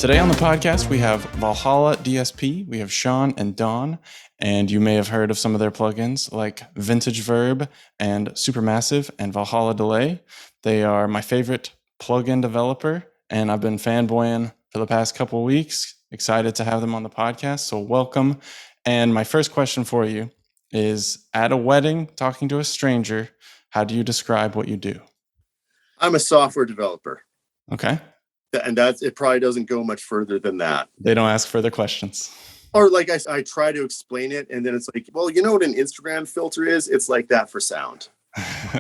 Today on the podcast, we have Valhalla DSP, we have Sean and Don, and you may have heard of some of their plugins like VintageVerb and SuperMassive and ValhallaDelay. They are my favorite plugin developer, and I've been fanboying for the past couple of weeks. Excited to have them on the podcast, so welcome. And my first question for you is, at a wedding, talking to a stranger, how do you describe what you do? I'm a software developer. Okay. And it probably doesn't go much further than that. They don't ask further questions. Or like I try to explain it, and then it's like, well, you know what an Instagram filter is? It's like that for sound.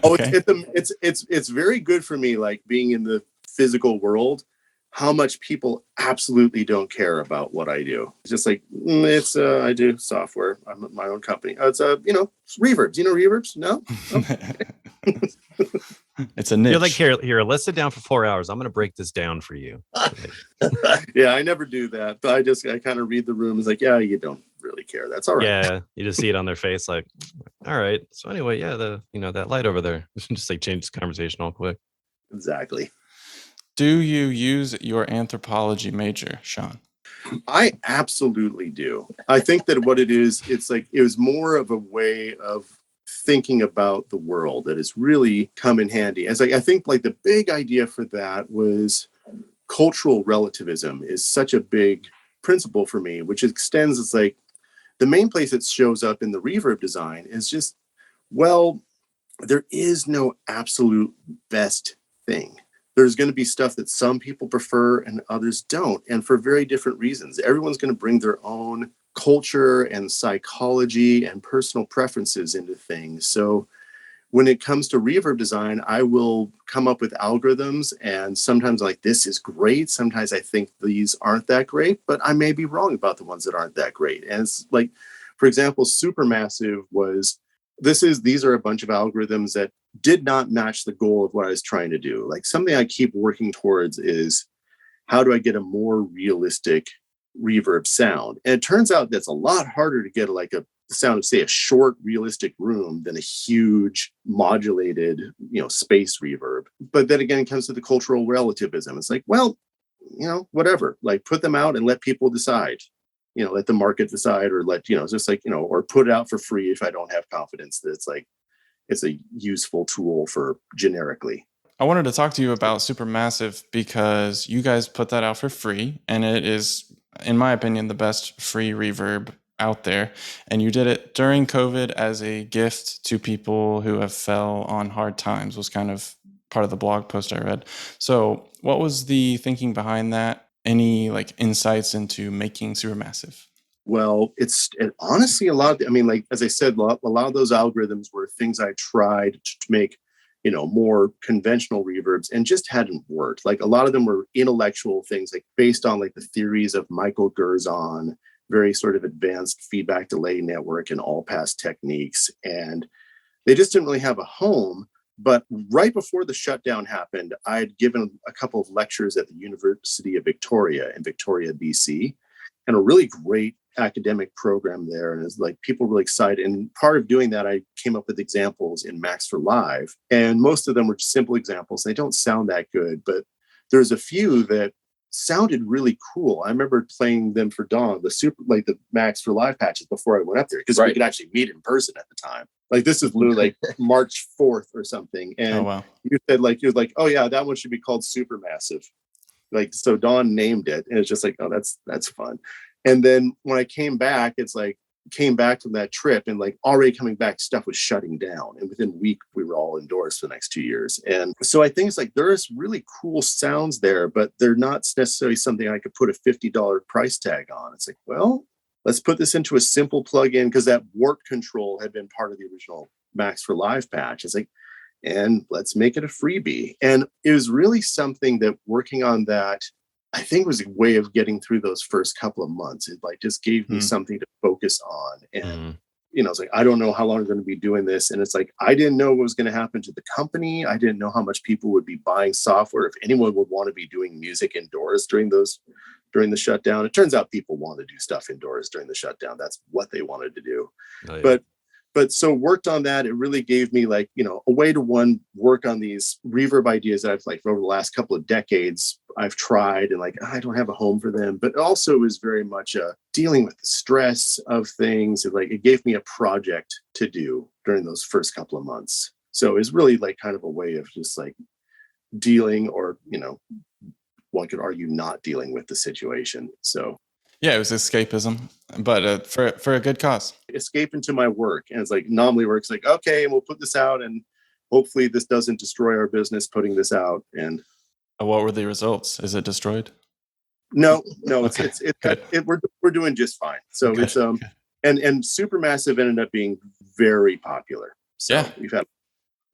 Okay. It's very good for me, like being in the physical world, how much people absolutely don't care about what I do. It's just like, I do software. I'm my own company. It's reverbs. You know reverbs? No? It's a niche. You're like, here, let's sit down for 4 hours. I'm going to break this down for you. Yeah, I never do that. But I kind of read the room. It's like, yeah, you don't really care. That's all right. Yeah, you just see it on their face, like, all right. So anyway, yeah, that light over there. Just like change the conversation all quick. Exactly. Do you use your anthropology major, Sean? I absolutely do. I think that what it is, it's like it was more of a way of thinking about the world that has really come in handy. As I think like the big idea for that was cultural relativism is such a big principle for me, which extends. It's like the main place it shows up in the reverb design is just, well, there is no absolute best thing. There's going to be stuff that some people prefer and others don't, and for very different reasons. Everyone's going to bring their own culture and psychology and personal preferences into things. So when it comes to reverb design, I will come up with algorithms, and sometimes like, this is great. Sometimes I think these aren't that great, but I may be wrong about the ones that aren't that great. And it's like, for example, SuperMassive these are a bunch of algorithms that did not match the goal of what I was trying to do. Like, something I keep working towards is, how do I get a more realistic reverb sound? And it turns out that's a lot harder to get like a sound of, say, a short realistic room than a huge modulated, space reverb. But then again, it comes to the cultural relativism. It's like, well, whatever, like, put them out and let people decide. Let the market decide, or just like, or put it out for free if I don't have confidence that it's a useful tool for generically. I wanted to talk to you about SuperMassive because you guys put that out for free, and it is, in my opinion, the best free reverb out there. And you did it during COVID as a gift to people who have fell on hard times, was kind of part of the blog post I read. So what was the thinking behind that? Any like insights into making SuperMassive? Well, it's honestly a lot. Like, as I said, a lot of those algorithms were things I tried to make, more conventional reverbs, and just hadn't worked. Like, a lot of them were intellectual things, like based on like the theories of Michael Gerzon, very sort of advanced feedback delay network and all pass techniques. And they just didn't really have a home. But right before the shutdown happened, I had given a couple of lectures at the University of Victoria in Victoria, BC, and a really great academic program there. And it's like, people were really excited. And part of doing that, I came up with examples in Max for Live. And most of them were just simple examples. They don't sound that good, but there's a few that sounded really cool. I remember playing them for Dawn, the Max for Live patches before I went up there, because we could actually meet in person at the time. Like, this is literally like March 4th or something. And oh, wow. you said you're like, oh yeah, that one should be called SuperMassive. Like, so Dawn named it, and it's just like, oh, that's fun. And then when I came back, came back from that trip, and like already coming back, stuff was shutting down. And within a week, we were all indoors for the next 2 years. And so I think it's like, there's really cool sounds there, but they're not necessarily something I could put a $50 price tag on. It's like, well, let's put this into a simple plugin, because that warp control had been part of the original Max for Live patch. It's like, and let's make it a freebie. And it was really something that working on that, I think, was a way of getting through those first couple of months. It like just gave me something to focus on. And, it's like, I don't know how long I'm going to be doing this. And it's like, I didn't know what was going to happen to the company. I didn't know how much people would be buying software, if anyone would want to be doing music indoors during the shutdown. It turns out people want to do stuff indoors during the shutdown. That's what they wanted to do. Oh, yeah. But but so worked on that. It really gave me like, a way to work on these reverb ideas that I've like over the last couple of decades I've tried, and like I don't have a home for them, but also is very much dealing with the stress of things. And like it gave me a project to do during those first couple of months. So it's really like kind of a way of just like dealing, or one could argue not dealing with the situation. So Yeah, it was escapism, but for a good cause. Escape into my work, and it's like normally works like, okay, and we'll put this out, and hopefully this doesn't destroy our business putting this out. And What were the results? Is it destroyed? no, Okay, we're doing just fine. So good. it's and SuperMassive ended up being very popular. So Yeah. we've had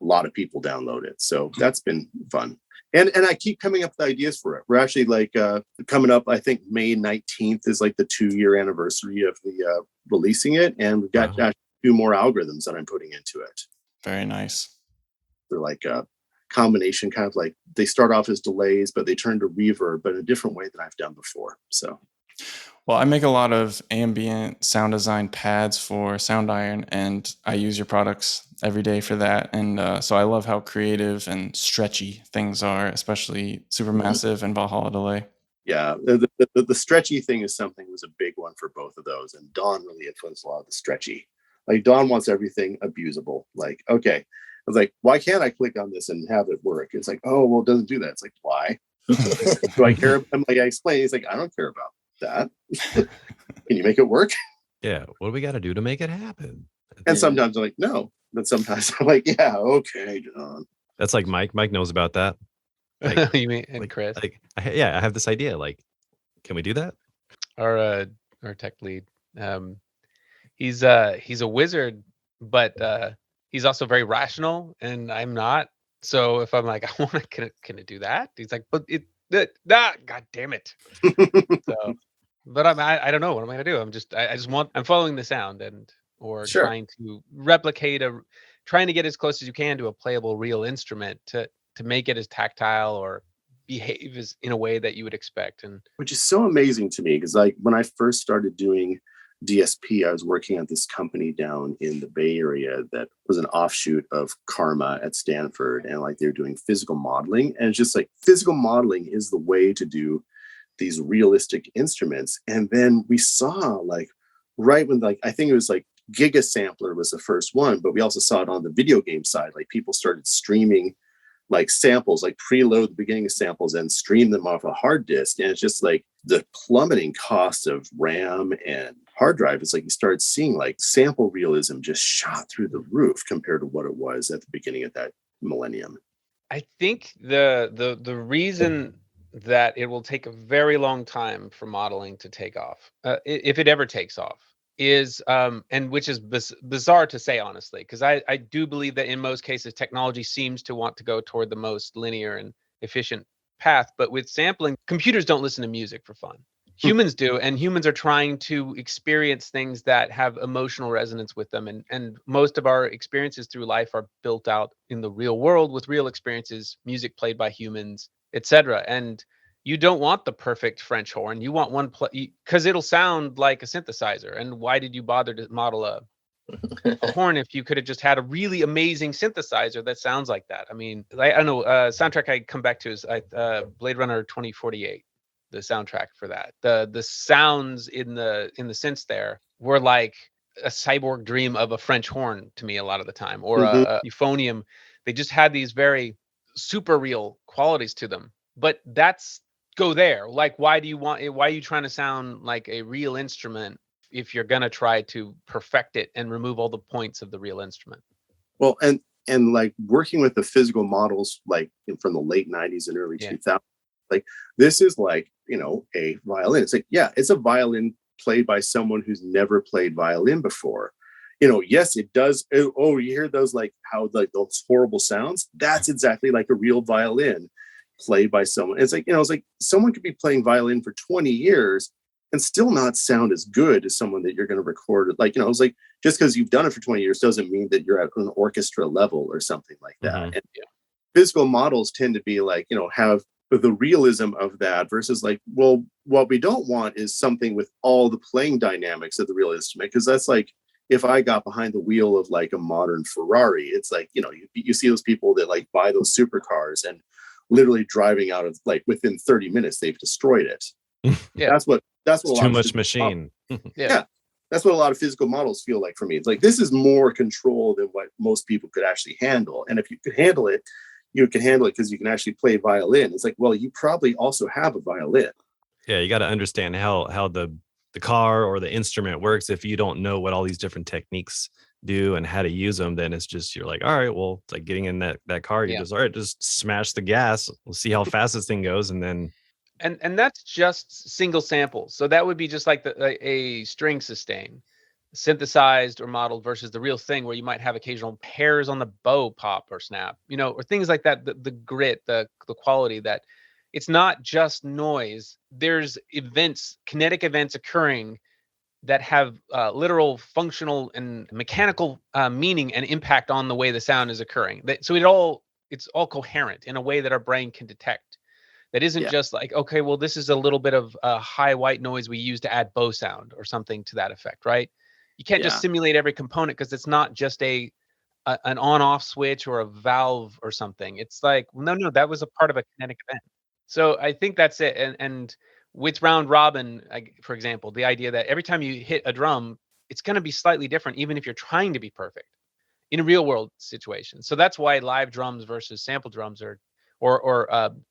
a lot of people download it. So that's been fun. And I keep coming up with ideas for it. We're actually like coming up, I think May 19th is like the 2-year anniversary of the releasing it. And we've got 2 more algorithms that I'm putting into it. Very nice. They're like a combination, kind of like they start off as delays, but they turn to reverb, but in a different way than I've done before. So, Well, I make a lot of ambient sound design pads for Soundiron, and I use your products every day for that. And so I love how creative and stretchy things are, especially SuperMassive and ValhallaDelay. yeah, the stretchy thing is was a big one for both of those. And Dawn really influenced a lot of the stretchy. Like Dawn wants everything abusable. Like, okay, I was like, why can't I click on this and have it work? It's like, oh, well, it doesn't do that. It's like, why? Do I care? I'm like, I explain. He's like, I don't care about that. Can you make it work? Yeah. What do we got to do to make it happen? And sometimes I'm like, no. But sometimes I'm like, yeah, okay, John. That's like Mike. Mike knows about that. Like, You mean and Chris, I have this idea. Like, can we do that? our tech lead. He's a wizard, but he's also very rational, and I'm not. So if I'm like, I want to, can it do that? He's like, but god damn it. So, but I don't know what I'm gonna do. I'm following the sound or Sure. trying to replicate trying to get as close as you can to a playable real instrument to make it as tactile or behave as in a way that you would expect. And which is so amazing to me, because like when I first started doing DSP, I was working at this company down in the Bay Area that was an offshoot of Karma at Stanford, and like they were doing physical modeling, and it's just like physical modeling is the way to do these realistic instruments. And then we saw like right when like I think it was like Giga Sampler was the first one, but we also saw it on the video game side. Like people started streaming like samples, like preload the beginning of samples and stream them off a hard disk. And it's just like the plummeting cost of RAM and hard drive. It's like you start seeing like sample realism just shot through the roof compared to what it was at the beginning of that millennium. I think the reason that it will take a very long time for modeling to take off, if it ever takes off, is and which is bizarre to say, honestly, because I do believe that in most cases technology seems to want to go toward the most linear and efficient path. But with sampling, computers don't listen to music for fun. Humans do, and humans are trying to experience things that have emotional resonance with them. And most of our experiences through life are built out in the real world with real experiences, music played by humans, etc. And you don't want the perfect French horn. You want one because it'll sound like a synthesizer. And why did you bother to model a horn if you could have just had a really amazing synthesizer that sounds like that? I mean, I don't know. Soundtrack I come back to is Blade Runner 2048. The soundtrack for that. The sounds in the synths there were like a cyborg dream of a French horn to me a lot of the time, or a euphonium. They just had these very super real qualities to them. But that's go there. Like, why are you trying to sound like a real instrument if you're gonna try to perfect it and remove all the points of the real instrument? Well, and like working with the physical models like from the late 90s and early 2000s, like this is like, a violin. It's like, yeah, it's a violin played by someone who's never played violin before. Yes, it does. Oh, you hear those, like how like those horrible sounds? That's exactly like a real violin played by someone. It's like, it's like someone could be playing violin for 20 years and still not sound as good as someone that you're going to record. Like, it's like just because you've done it for 20 years doesn't mean that you're at an orchestra level or something like that. Mm-hmm. And physical models tend to be like, have the realism of that versus like, well, what we don't want is something with all the playing dynamics of the real instrument, because that's like if I got behind the wheel of like a modern Ferrari, it's like, you see those people that like buy those supercars and literally driving out of like within 30 minutes, they've destroyed it. Yeah. That's what a It's lot too of much physical machine. Yeah. That's what a lot of physical models feel like for me. It's like, this is more control than what most people could actually handle. And if you could handle it, you can handle it because you can actually play violin. It's like, well, you probably also have a violin. Yeah, you got to understand how the car or the instrument works. If you don't know what all these different techniques do and how to use them, then it's just, you're like, all right, well, it's like getting in that car, you Yeah. just, all right, just smash the gas. We'll see how fast this thing goes. And then And that's just single samples. So that would be just like a string sustain, synthesized or modeled, versus the real thing where you might have occasional hairs on the bow pop or snap, or things like that. The grit, the quality, that it's not just noise. There's events, kinetic events occurring that have literal, functional, and mechanical meaning and impact on the way the sound is occurring. So it's all coherent in a way that our brain can detect. That isn't just like, okay, well, this is a little bit of high white noise we use to add bow sound or something to that effect, right? You can't just simulate every component, because it's not just an on-off switch or a valve or something. It's like, no, that was a part of a kinetic event. So I think that's it. And with round robin, for example, the idea that every time you hit a drum, it's going to be slightly different, even if you're trying to be perfect in a real world situation. So that's why live drums versus sample drums or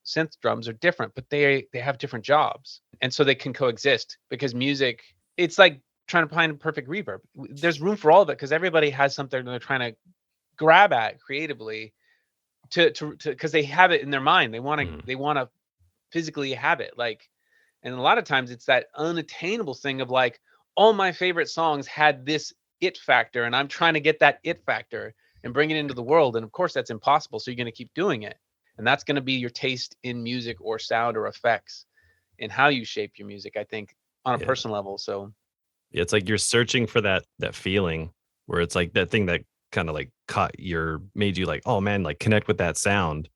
synth drums are different, but they have different jobs, and so they can coexist, because music, it's like trying to find a perfect reverb. There's room for all of it, because everybody has something they're trying to grab at creatively to because they have it in their mind. They want to physically have it, like, and a lot of times it's that unattainable thing of like, all my favorite songs had this it factor, and I'm trying to get that it factor and bring it into the world, and of course that's impossible, so you're going to keep doing it. And that's going to be your taste in music or sound or effects and how you shape your music, I think, on a personal level. So yeah, it's like you're searching for that feeling where it's like that thing that kind of like made you like, oh man, like connect with that sound.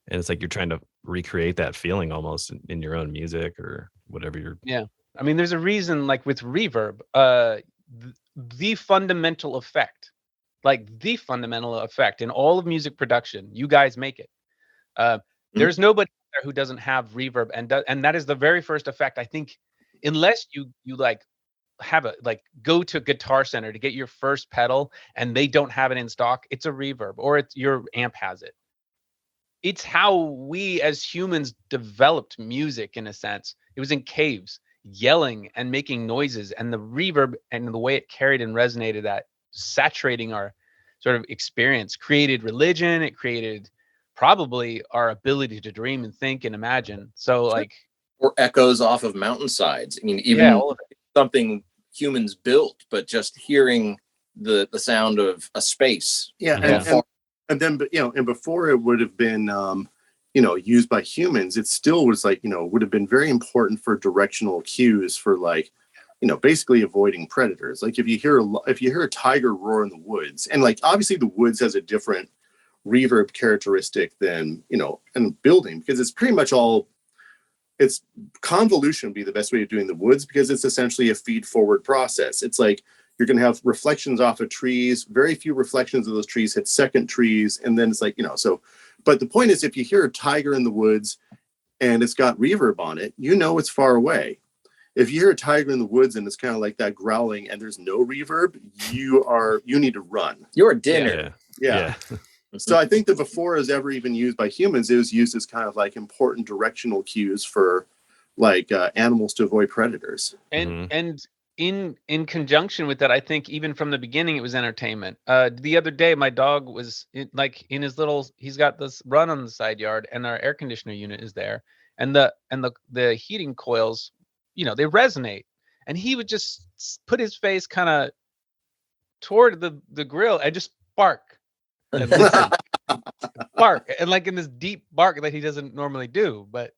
And it's like you're trying to recreate that feeling almost in your own music or whatever you're. Yeah. I mean, there's a reason, like with reverb, the fundamental effect in all of music production, you guys make it. There's nobody there who doesn't have reverb, and that is the very first effect, I think, unless you like have go to Guitar Center to get your first pedal and they don't have it in stock. It's a reverb, or your amp has it. It's how we as humans developed music, in a sense. It was in caves, yelling and making noises, and the reverb and the way it carried and resonated, that saturating our sort of experience, created religion. It created probably our ability to dream and think and imagine. So like, or echoes off of mountainsides. I mean, even all of it. something humans built, but just hearing the sound of a space. And then, and before it would have been, used by humans, it still was like, would have been very important for directional cues for like, basically avoiding predators. Like if you hear a tiger roar in the woods, and like obviously the woods has a different reverb characteristic than in building, because it's pretty much all, it's convolution would be the best way of doing the woods, because it's essentially a feed forward process. It's like you're going to have reflections off of trees, very few reflections of those trees hit second trees, and then it's like but the point is, if you hear a tiger in the woods and it's got reverb on it, it's far away. If you hear a tiger in the woods and it's kind of like that growling and there's no reverb, you need to run. You're dinner. Yeah. So I think that before it was ever even used by humans, it was used as kind of like important directional cues for like animals to avoid predators. And in conjunction with that, I think even from the beginning, it was entertainment. The other day, my dog was in his little, he's got this run on the side yard, and our air conditioner unit is there, and the heating coils, they resonate, and he would just put his face kind of toward the grill and just bark and listen. Bark, and like in this deep bark that he doesn't normally do, but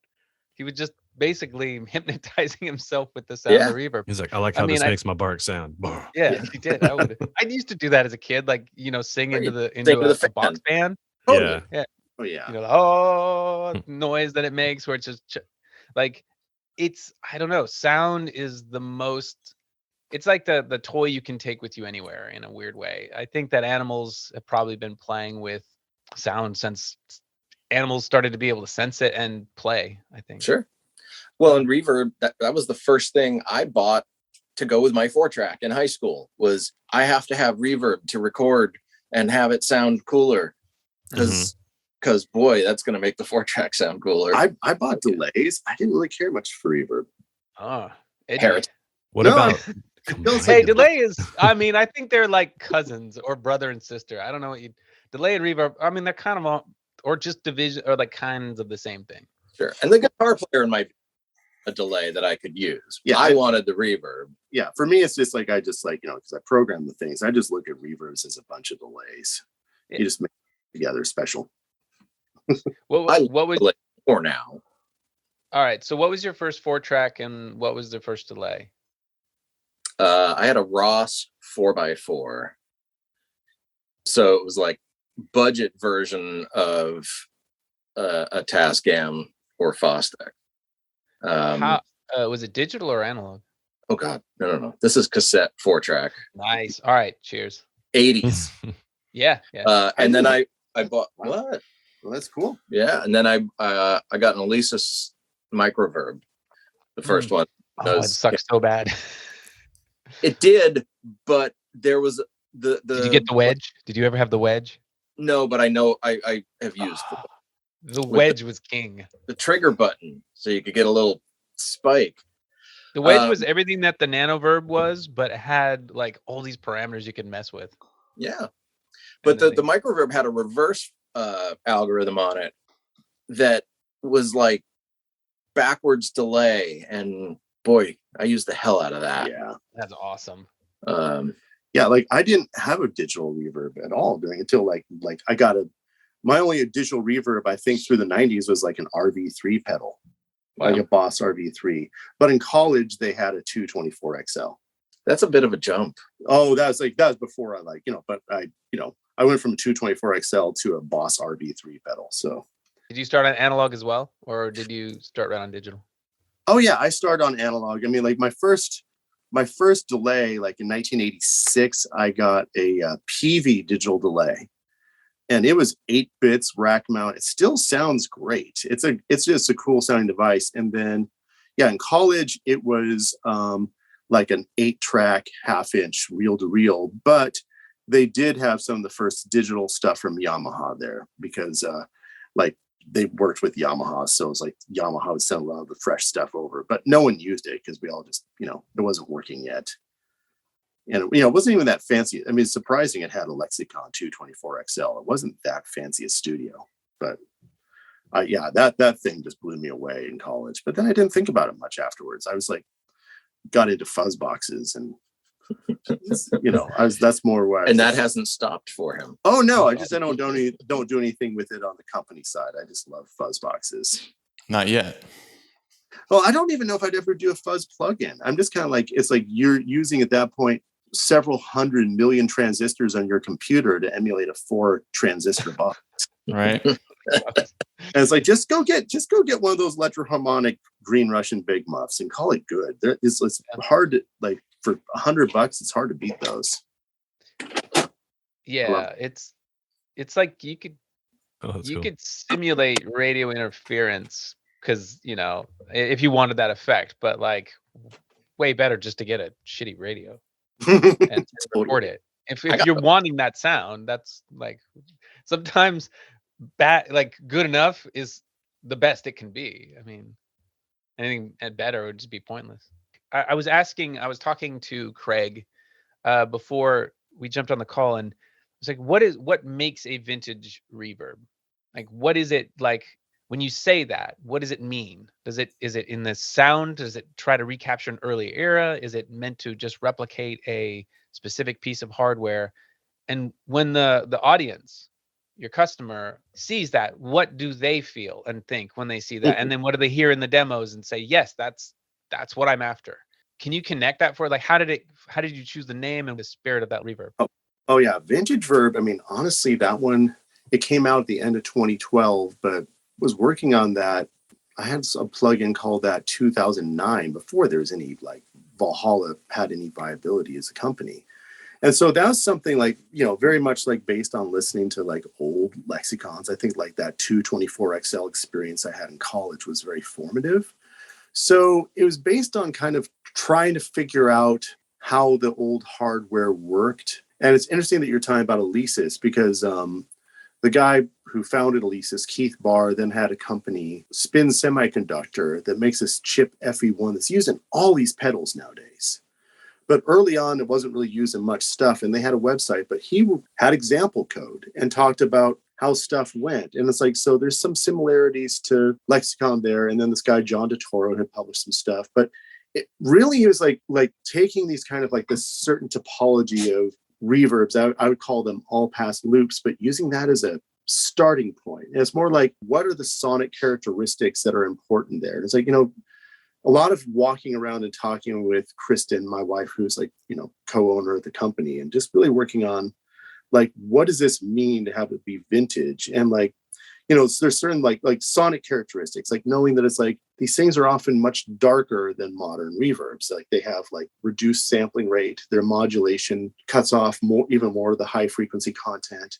he was just basically hypnotizing himself with the sound of the reverb. He's like, I like how this makes my bark sound. Yeah, he did. I used to do that as a kid, like sing into a box fan. Yeah. Oh yeah. Noise that it makes, where it's just like, I don't know. Sound is the most. it's like the toy you can take with you anywhere in a weird way. I think that animals have probably been playing with sound since animals started to be able to sense it and play, I think. Sure. Well, and reverb, that was the first thing I bought to go with my 4-track in high school. Was I have to have reverb to record and have it sound cooler, because boy, that's going to make the 4-track sound cooler. I bought delays. I didn't really care much for reverb. Oh, Parrot. What No, about? hey, delay is. I mean, I think they're like cousins or brother and sister. I don't know what you. Delay and reverb. I mean, they're kind of all, or just division, or like kinds of the same thing. Sure. And the guitar player might be a delay that I could use. Yeah, I wanted the reverb. Yeah, for me, it's just like I just like, because I program the things. I just look at reverbs as a bunch of delays. Yeah. You just make it together special. What was delay for now? all right? So what was your first 4-track and what was the first delay? I had a Ross 4x4. So it was like budget version of a Tascam or Fostec. How was it, digital or analog? Oh God, no. This is cassette 4-track. Nice. All right. Cheers. 80s. Yeah. And then I bought what? Well, that's cool. Yeah, and then I got an Alesis Microverb, the first one. Oh, it sucks so bad. It did, but there was the. Did you get the wedge? Did you ever have the wedge? No, but I know I have used the wedge was king. the trigger button, so you could get a little spike. The wedge was everything that the nanoverb was, but it had like all these parameters you could mess with. Yeah, but the Microverb had a reverse algorithm on it that was like backwards delay, and boy, I used the hell out of that. Yeah, That's awesome. Yeah, like I didn't have a digital reverb at all until like I got my only digital reverb, I think, through the 90s was like an RV3 pedal, like a Boss RV3. But in college, they had a 224XL. That's a bit of a jump. Oh, that was before I but I went from 224XL to a Boss RV3 pedal. So did you start on analog as well, or did you start right on digital? Oh yeah, I started on analog. I mean, like my first delay, like in 1986, I got a PV digital delay, and it was 8 bits rack mount. It still sounds great. It's just a cool sounding device. And then, yeah, in college it was like an 8-track 1/2-inch reel to reel, but they did have some of the first digital stuff from Yamaha there because like they worked with Yamaha, so it was like Yamaha would send a lot of the fresh stuff over, but no one used it because we all just, it wasn't working yet. And, it wasn't even that fancy. I mean, it's surprising it had a Lexicon 224XL. It wasn't that fancy a studio, but that thing just blew me away in college. But then I didn't think about it much afterwards. I was like, got into fuzz boxes and, that's more where And that hasn't stopped for him. Oh no, I don't do anything with it on the company side. I just love fuzz boxes. Not yet. Well, I don't even know if I'd ever do a fuzz plugin. I'm just kind of like, it's like you're using at that point several 100 million transistors on your computer to emulate a 4-transistor box. Right. And it's like, just go get one of those electroharmonic Green Russian big muffs and call it good. It's hard to, like, for $100, it's hard to beat those. Yeah, it's like you could cool. could simulate radio interference because if you wanted that effect, but like way better just to get a shitty radio and record it. If you're wanting that sound, that's like sometimes bad, like good enough is the best it can be. I mean, anything better would just be pointless. I was talking to Craig before we jumped on the call, and it's like, what makes a vintage reverb? Like, what is it like when you say that? What does it mean? Is it in the sound? Does it try to recapture an early era? Is it meant to just replicate a specific piece of hardware? And when the audience, your customer, sees that, what do they feel and think when they see that? And then what do they hear in the demos and say, yes, that's what I'm after? Can you connect that for, like, how did you choose the name and the spirit of that reverb? Oh yeah, VintageVerb. I mean, honestly, that one, it came out at the end of 2012, but was working on that. I had a plugin called that 2009 before there was any like Valhalla had any viability as a company. And so that was something like, very much like based on listening to like old lexicons. I think like that 224XL experience I had in college was very formative. So it was based on kind of trying to figure out how the old hardware worked. And it's interesting that you're talking about Alesis, because the guy who founded Alesis, Keith Barr, then had a company, Spin Semiconductor, that makes this chip FE1 that's used in all these pedals nowadays. But early on, it wasn't really used in much stuff. And they had a website, but he had example code and talked about how stuff went. And it's like, so there's some similarities to Lexicon there. And then this guy, John DeToro, had published some stuff. But it really was like taking these kind of like this certain topology of reverbs. I would call them all pass loops, but using that as a starting point. And it's more like, what are the sonic characteristics that are important there? And it's like, a lot of walking around and talking with Kristen, my wife, who's like, co-owner of the company, and just really working on like, what does this mean to have it be vintage? And like, there's certain like sonic characteristics, like knowing that it's like, these things are often much darker than modern reverbs. Like they have like reduced sampling rate, their modulation cuts off even more of the high frequency content.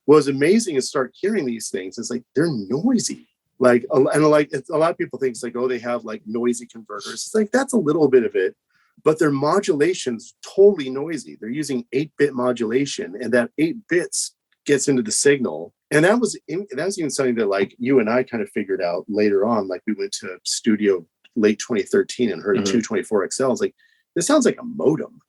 What was amazing is start hearing these things. It's like, they're noisy. Like, and like a lot of people think it's like, oh, they have like noisy converters. It's like, that's a little bit of it, but their modulation's totally noisy. They're using 8-bit modulation, and that 8 bits gets into the signal. And that was even something that like you and I kind of figured out later on. Like we went to studio late 2013 and heard a 224XL. I was like, this sounds like a modem.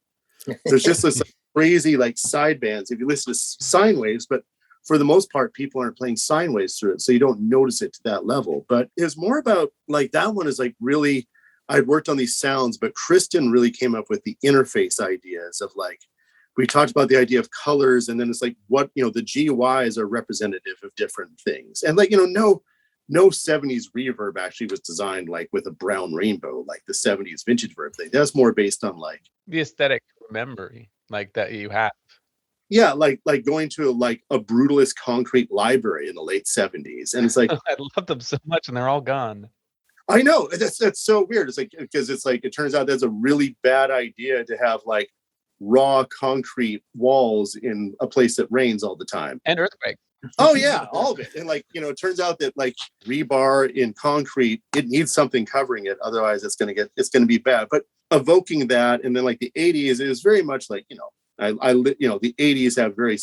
There's just this like, crazy like sidebands if you listen to sine waves, but for the most part, people aren't playing sine waves through it, so you don't notice it to that level. But it's more about like that one is like really, I'd worked on these sounds, but Kristen really came up with the interface ideas of like, we talked about the idea of colors, and then it's like what, the GUIs are representative of different things. And like, no 70s reverb actually was designed like with a brown rainbow, like the 70s VintageVerb thing. That's more based on like the aesthetic memory like that you have. Yeah, like going to a brutalist concrete library in the late 70s. And it's like, I love them so much and they're all gone. I know. That's so weird. It's like, because it's like, it turns out that's a really bad idea to have like raw concrete walls in a place that rains all the time. And earthquake. Oh yeah, all of it. And like, it turns out that like rebar in concrete, it needs something covering it. Otherwise it's going to be bad. But evoking that, and then like the 80s is very much like, the 80s have very,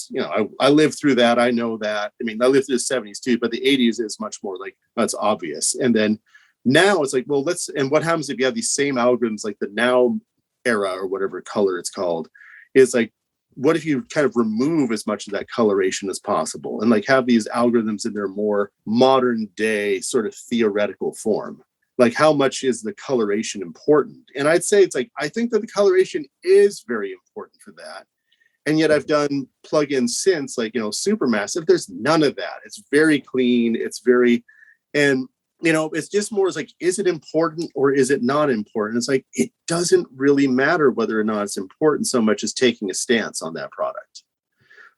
I lived through that. I know that. I mean, I lived through the 70s too, but the 80s is much more like, that's obvious. And then now it's like, well, and what happens if you have these same algorithms, like the now era or whatever color it's called, is like, what if you kind of remove as much of that coloration as possible and like have these algorithms in their more modern day sort of theoretical form? Like, how much is the coloration important? And I'd say it's like, I think that the coloration is very important for that. And yet I've done plugin synths like, SuperMassive. There's none of that. It's very clean. It's very, and, it's just more, it's like, is it important or is it not important? It's like, it doesn't really matter whether or not it's important so much as taking a stance on that product.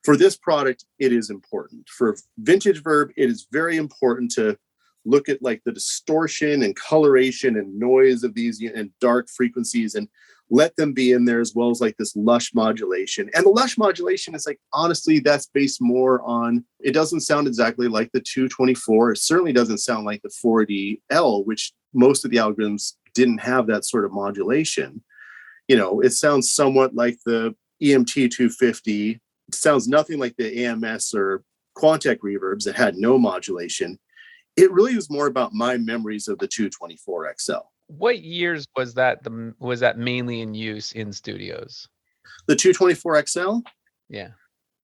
For this product, it is important. For VintageVerb, it is very important to look at like the distortion and coloration and noise of these and dark frequencies and let them be in there, as well as like this lush modulation. And the lush modulation is like, honestly, that's based more on, it doesn't sound exactly like the 224. It certainly doesn't sound like the 4DL, which most of the algorithms didn't have that sort of modulation. It sounds somewhat like the EMT 250. It sounds nothing like the AMS or Quantec reverbs that had no modulation. It really was more about my memories of the 224XL. What years was that mainly in use in studios? The 224XL? Yeah.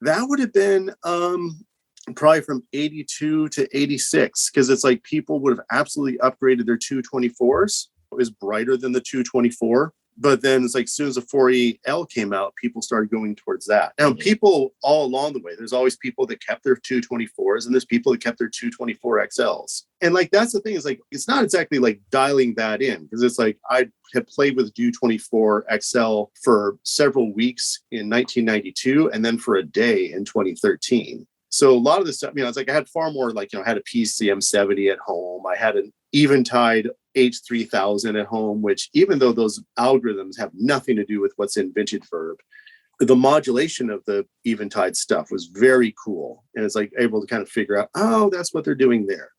That would have been probably from 82 to 86, because it's like people would have absolutely upgraded their 224s. It was brighter than the 224. But then it's like, as soon as the 4EL came out, people started going towards that. Now, people all along the way, there's always people that kept their 224s and there's people that kept their 224XLs. And like, that's the thing, is like, it's not exactly like dialing that in, because it's like, I had played with 224XL for several weeks in 1992 and then for a day in 2013. So a lot of this stuff, it's like I had far more, like, I had a PCM 70 at home. I had an Eventide H3000 at home, which even though those algorithms have nothing to do with what's in VintageVerb, the modulation of the Eventide stuff was very cool. And it's like able to kind of figure out, oh, that's what they're doing there.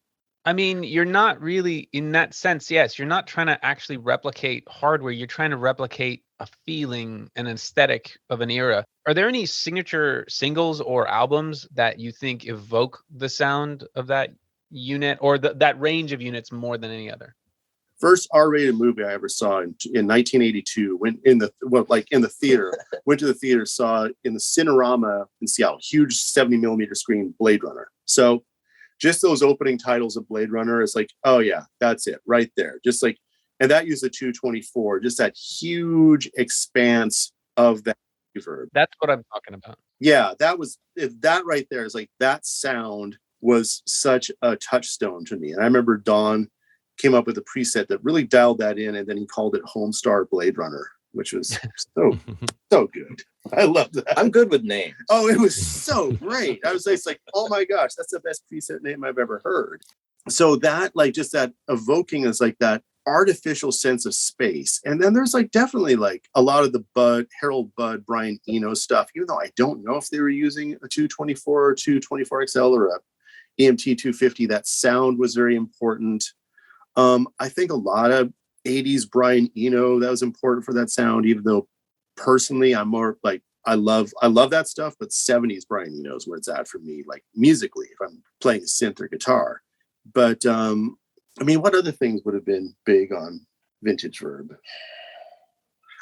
I mean, you're not really, in that sense, yes, you're not trying to actually replicate hardware. You're trying to replicate a feeling, an aesthetic of an era. Are there any signature singles or albums that you think evoke the sound of that unit or that range of units more than any other? First R-rated movie I ever saw in 1982, went in the theater, went to the theater, saw in the Cinerama in Seattle, huge 70 millimeter screen, Blade Runner. So just those opening titles of Blade Runner is like, oh yeah, that's it right there. Just like, and that used the 224, just that huge expanse of that reverb. That's what I'm talking about. Yeah, that right there is like, that sound was such a touchstone to me. And I remember Don came up with a preset that really dialed that in, and then he called it Homestar Blade Runner, which was so good. I love that. I'm good with names. Oh, it was so great. I was like, oh my gosh, that's the best preset name I've ever heard. So that, like, just that evoking is like that artificial sense of space. And then there's like definitely like a lot of the Harold Budd, Brian Eno stuff, even though I don't know if they were using a 224 or 224 XL or a EMT 250, that sound was very important. I think a lot of 80s Brian Eno, that was important for that sound, even though personally I'm more like, I love that stuff, but 70s Brian Eno is where it's at for me, like musically, if I'm playing a synth or guitar. But I mean, what other things would have been big on VintageVerb?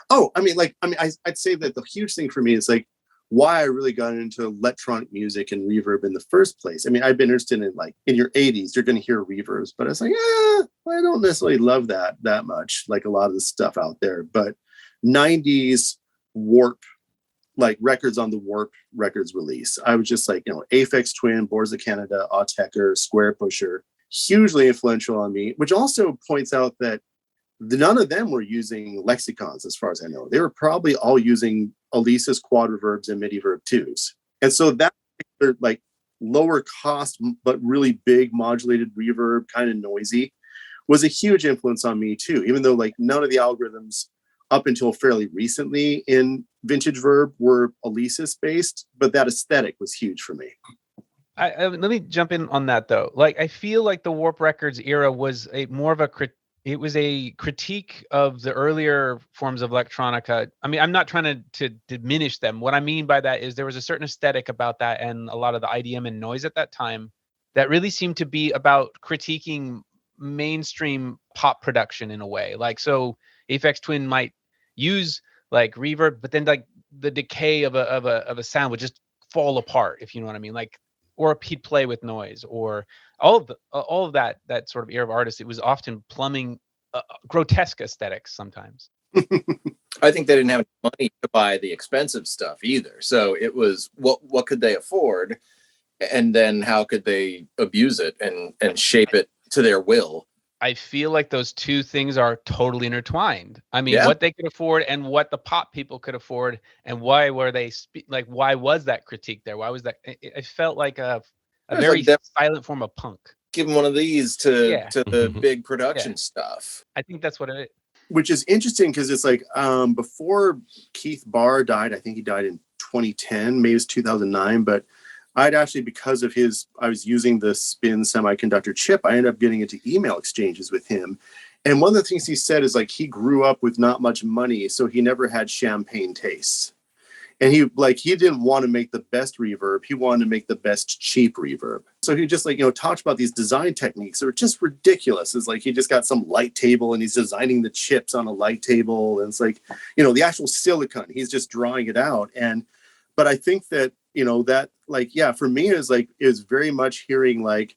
Oh, I'd say that the huge thing for me is like why I really got into electronic music and reverb in the first place. I mean, I've been interested in, like, in your 80s, you're going to hear reverbs, but I was like, I don't necessarily love that much, like a lot of the stuff out there. But 90s Warp, like records on the Warp Records release, I was just like, Aphex Twin, Boards of Canada, Autechre, Square Pusher, hugely influential on me, which also points out that none of them were using lexicons, as far as I know. They were probably all using Alesis quad reverbs and MIDI verb 2s. And so that, like, lower cost, but really big modulated reverb, kind of noisy, was a huge influence on me too, even though like none of the algorithms up until fairly recently in VintageVerb were Alesis based, but that aesthetic was huge for me. Let me jump in on that though. Like, I feel like the Warp Records era was it was a critique of the earlier forms of electronica. I mean, I'm not trying to diminish them. What I mean by that is there was a certain aesthetic about that and a lot of the IDM and noise at that time that really seemed to be about critiquing mainstream pop production in a way. Like, so Aphex Twin might use like reverb, but then like the decay of a sound would just fall apart, if you know what I mean. Like, or he'd play with noise, or all of that sort of era of artists. It was often plumbing grotesque aesthetics sometimes. I think they didn't have money to buy the expensive stuff either. So it was what could they afford, and then how could they abuse it and shape it to their will. I feel like those two things are totally intertwined. I mean, Yeah. what they could afford and what the pop people could afford, and why were they why was that critique there? Why was that? It felt like a very like silent form of punk. Give them one of these to Yeah. the big production Yeah. stuff. I think that's what it is. Which is interesting because it's like before Keith Barr died, I think he died in 2010, maybe it was 2009, but I'd actually, because of I was using the Spin semiconductor chip, I ended up getting into email exchanges with him. And one of the things he said is like he grew up with not much money, so he never had champagne tastes. And he didn't want to make the best reverb. He wanted to make the best cheap reverb. So he just talked about these design techniques that are just ridiculous. It's like he just got some light table and he's designing the chips on a light table. And it's like, the actual silicon, he's just drawing it out. But I think that, for me is very much hearing like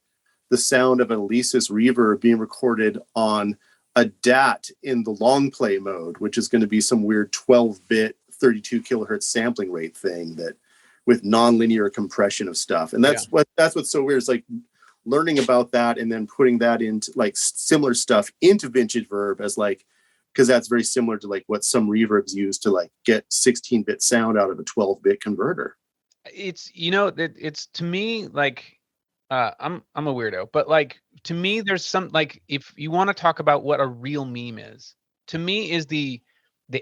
the sound of an Alesis reverb being recorded on a DAT in the long play mode, which is going to be some weird 12-bit 32 kilohertz sampling rate thing that with nonlinear compression of stuff. And that's what's so weird. It's like learning about that and then putting that into like similar stuff into VintageVerb as like, because that's very similar to like what some reverbs use to like get 16-bit sound out of a 12-bit converter. It's, it's to me like I'm a weirdo, but like to me, there's some like if you want to talk about what a real meme is, to me is the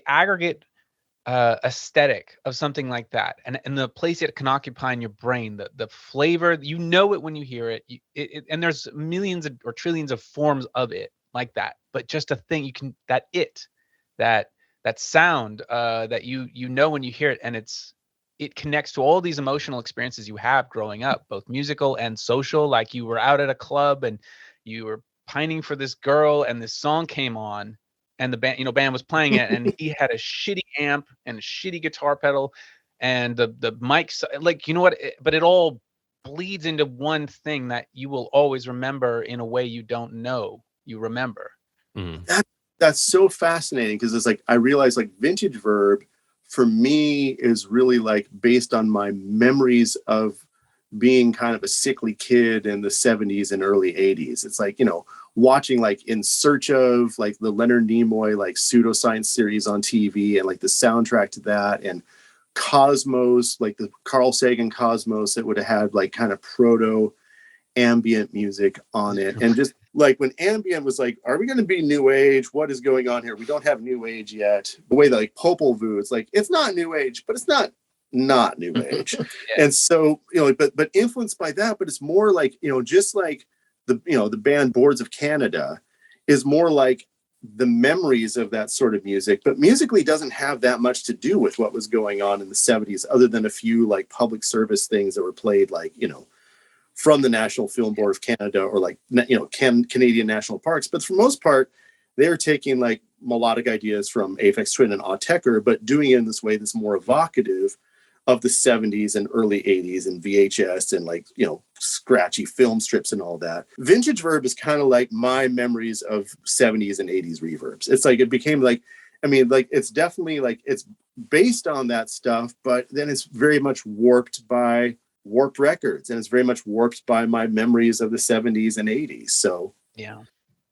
aggregate aesthetic of something like that, and the place it can occupy in your brain, the flavor, you know it when you hear it, and there's millions or trillions of forms of it like that, but just a thing you can that sound that you know when you hear it, and it connects to all these emotional experiences you have growing up, both musical and social. Like you were out at a club and you were pining for this girl, and this song came on, and the band was playing it, and he had a shitty amp and a shitty guitar pedal, and the mics, like, you know what? But it all bleeds into one thing that you will always remember in a way you don't know you remember. Mhm. That's so fascinating, because it's like I realize like VintageVerb for me is really like based on my memories of being kind of a sickly kid in the 70s and early 80s. It's like, watching like In Search Of, like the Leonard Nimoy like pseudoscience series on TV, and like the soundtrack to that, and Cosmos, like the Carl Sagan Cosmos, that would have had like kind of proto ambient music on it. And just like when ambient was like, are we going to be new age? What is going on here? We don't have new age yet. The way that like Popol Vuh, it's like, it's not new age, but it's not new age. Yeah. And so, but influenced by that, but it's more like, just like the band Boards of Canada is more like the memories of that sort of music, but musically doesn't have that much to do with what was going on in the 70s, other than a few like public service things that were played, like, from the National Film Board of Canada, or like, Canadian National Parks. But for the most part, they're taking like melodic ideas from Aphex Twin and Autechre, but doing it in this way that's more evocative of the 70s and early 80s and VHS and like, scratchy film strips and all that. VintageVerb is kind of like my memories of 70s and 80s reverbs. It's like, it became like, it's definitely like, it's based on that stuff, but then it's very much warped by Warped Records, and it's very much warped by my memories of the 70s and 80s. So, Yeah.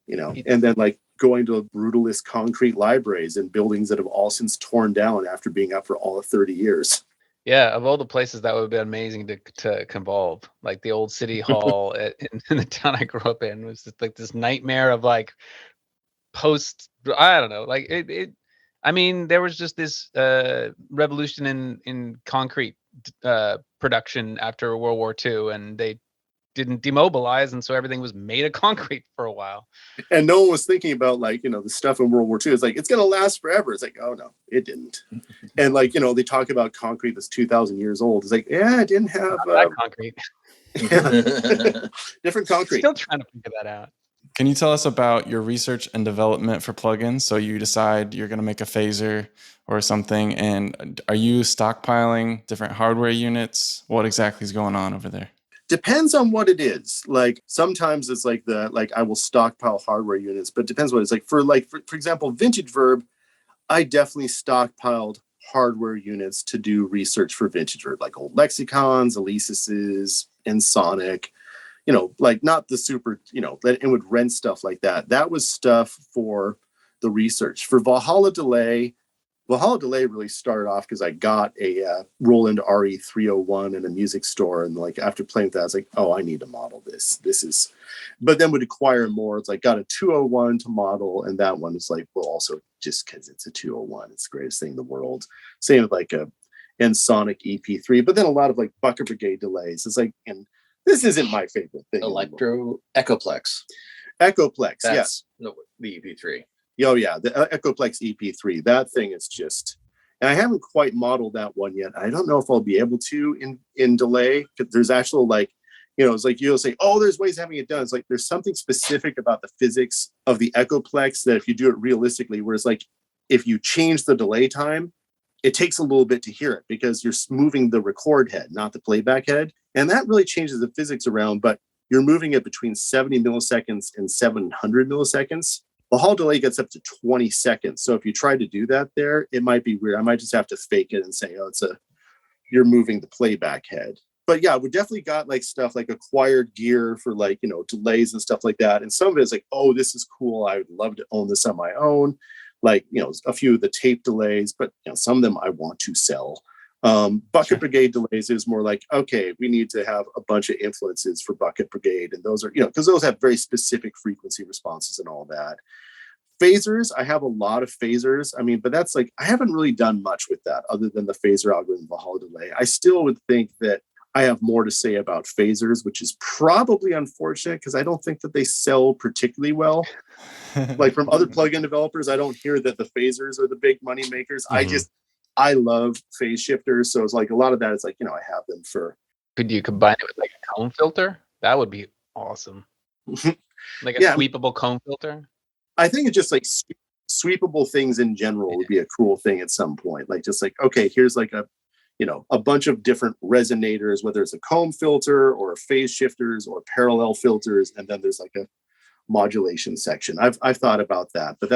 And then like going to brutalist concrete libraries and buildings that have all since torn down after being up for all of 30 years. Yeah, of all the places that would have been amazing to convolve, like the old city hall in the town I grew up in was just like this nightmare of like I don't know, like I mean, there was just this revolution in concrete production after World War II, and they didn't demobilize, and so everything was made of concrete for a while. And no one was thinking about like, the stuff in World War II. It's like, it's going to last forever. It's like, oh no, it didn't. And like, they talk about concrete that's 2,000 years old. It's like, yeah, it didn't have That concrete. different concrete. Still trying to figure that out. Can you tell us about your research and development for plugins? So you decide you're going to make a phaser or something, and are you stockpiling different hardware units? What exactly is going on over there? Depends on what it is. Like sometimes it's like I will stockpile hardware units, but depends what it's like. For example, VintageVerb, I definitely stockpiled hardware units to do research for VintageVerb, like old lexicons, Alesis, Ensoniq, like not the super, that it would rent stuff like that. That was stuff for the research. For ValhallaDelay really started off because I got a Roland RE301 in a music store, and like after playing with that, I was like, oh, I need to model this. But then would acquire more. It's like got a 201 to model, and that one is like, well, also just because it's a 201, it's the greatest thing in the world. Same with like a Ensoniq EP3, but then a lot of like Bucket Brigade delays. It's like, and this isn't my favorite thing. Electro Echoplex. Echoplex, That's, yes. No, the EP3. Oh yeah, the Echoplex EP3. That thing is just, and I haven't quite modeled that one yet. I don't know if I'll be able to in delay, because there's actual like, it's like you'll say, oh, there's ways of having it done. It's like there's something specific about the physics of the Echoplex that if you do it realistically, whereas like if you change the delay time, it takes a little bit to hear it because you're moving the record head, not the playback head. And that really changes the physics around, but you're moving it between 70 milliseconds and 700 milliseconds. ValhallaDelay gets up to 20 seconds. So if you try to do that there, it might be weird. I might just have to fake it and say, oh, you're moving the playback head. But yeah, we definitely got like stuff like acquired gear for like, delays and stuff like that. And some of it is like, oh, this is cool. I would love to own this on my own. Like, a few of the tape delays, but some of them I want to sell. Bucket Brigade delays is more like, okay, we need to have a bunch of influences for Bucket Brigade. And those are, because those have very specific frequency responses and all that. Phasers, I have a lot of phasers. I mean, but that's like, I haven't really done much with that other than the phaser algorithm Valhalla Delay. I still would think that I have more to say about phasers, which is probably unfortunate because I don't think that they sell particularly well. Like from other plugin developers, I don't hear that the phasers are the big money makers. Mm-hmm. I love phase shifters. So it's like a lot of that is like, I have them for. Could you combine it with like a comb filter? That would be awesome. Like a sweepable comb filter? I think it's just like sweepable things in general would be a cool thing at some point. Like just like, okay, here's like a bunch of different resonators, whether it's a comb filter or phase shifters or parallel filters. And then there's like a modulation section. I've thought about that, but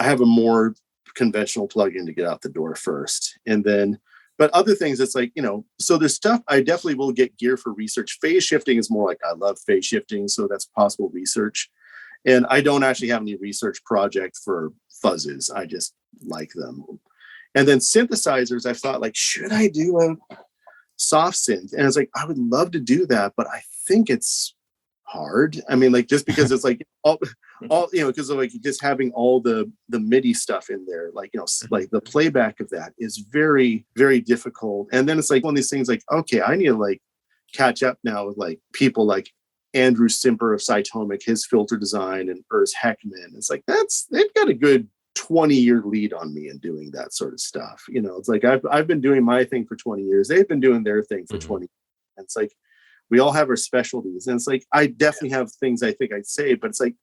I have a more conventional plugin to get out the door first. And then, but other things, it's like, so there's stuff I definitely will get gear for research. Phase shifting is more like, I love phase shifting. So that's possible research. And I don't actually have any research project for fuzzes. I just like them. And then synthesizers, I thought like, should I do a soft synth? And I was like, I would love to do that, but I think it's hard. I mean, like, just because it's like all because of like just having all the MIDI stuff in there, like, like the playback of that is very, very difficult. And then it's like one of these things like, okay, I need to like catch up now with like people like Andrew Simper of Cytomic, his filter design, and Urs Heckman. It's like they've got a good 20-year lead on me in doing that sort of stuff. It's like I've been doing my thing for 20 years. They've been doing their thing for 20 years. And it's like we all have our specialties. And it's like I definitely have things I think I'd say, but it's like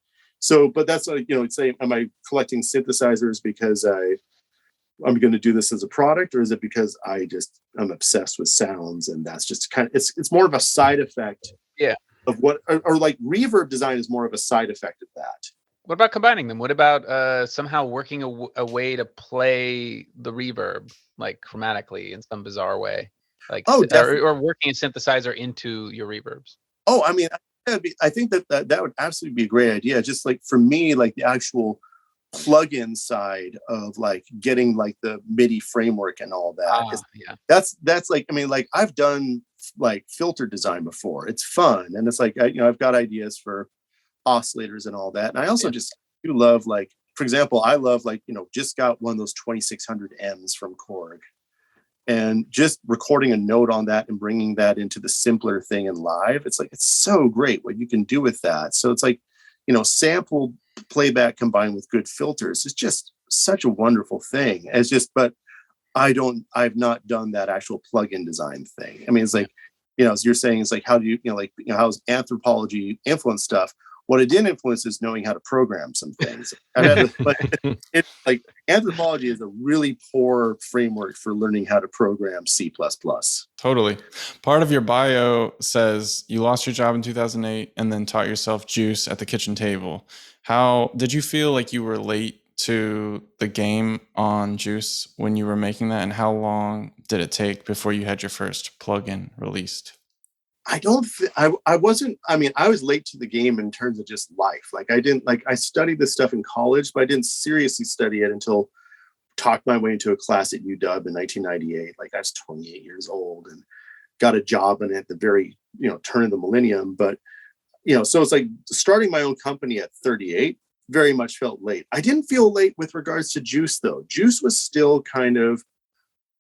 but that's like, it's saying, am I collecting synthesizers because I'm going to do this as a product, or is it because I'm obsessed with sounds and that's just kind of it's more of a side effect. Yeah. Of what, or like reverb design is more of a side effect of that. What about combining them? What about somehow working a way to play the reverb like chromatically in some bizarre way, like or working a synthesizer into your reverbs? Oh, I mean, I think that would absolutely be a great idea. Just like for me, like the actual plug-in side of like getting like the MIDI framework and all that. That's like, I mean, like I've done like filter design before. It's fun. And it's like, I've got ideas for oscillators and all that. And I also just do love, like, for example, I love like, just got one of those 2600 M's from Korg and just recording a note on that and bringing that into the simpler thing in live. It's like, it's so great what you can do with that. So it's like, sample playback combined with good filters is just such a wonderful thing. But I've not done that actual plugin design thing. I mean, it's like, as you're saying, it's like, how do you, how's anthropology influence stuff? What it didn't influence is knowing how to program some things. It's like anthropology is a really poor framework for learning how to program C++. Totally. Part of your bio says you lost your job in 2008 and then taught yourself JUCE at the kitchen table. How did you feel like you were late to the game on JUCE when you were making that? And how long did it take before you had your first plugin released? I was late to the game in terms of just life. Like I studied this stuff in college, but I didn't seriously study it until talked my way into a class at UW in 1998. Like I was 28 years old and got a job in it at the very, turn of the millennium. But, so it's like starting my own company at 38 very much felt late. I didn't feel late with regards to JUCE though. JUCE was still kind of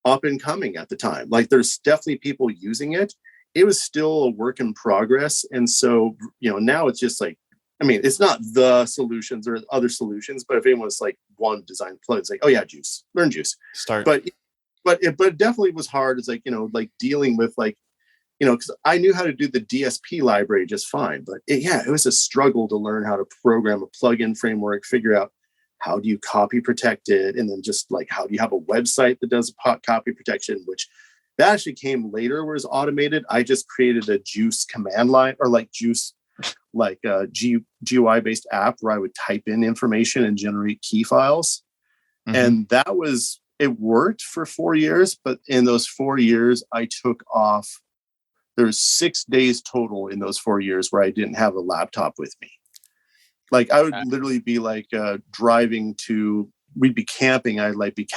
up and coming at the time. Like there's definitely people using it. It was still a work in progress. And so, now it's just like, I mean, it's not the solutions or other solutions, but if anyone's like one design plug, it's like, oh yeah, JUCE, learn JUCE. Start. But it definitely was hard. It's like, like dealing with like, because I knew how to do the DSP library just fine, but it was a struggle to learn how to program a plugin framework, figure out how do you copy protect it, and then just like how do you have a website that does copy protection, which that actually came later where it's automated. I just created a JUCE command line or like JUCE, like a GUI based app where I would type in information and generate key files. Mm-hmm. And it worked for 4 years, but in those 4 years I took off. There's 6 days total in those 4 years where I didn't have a laptop with me. Like I would literally be like driving to we'd be camping. I'd like be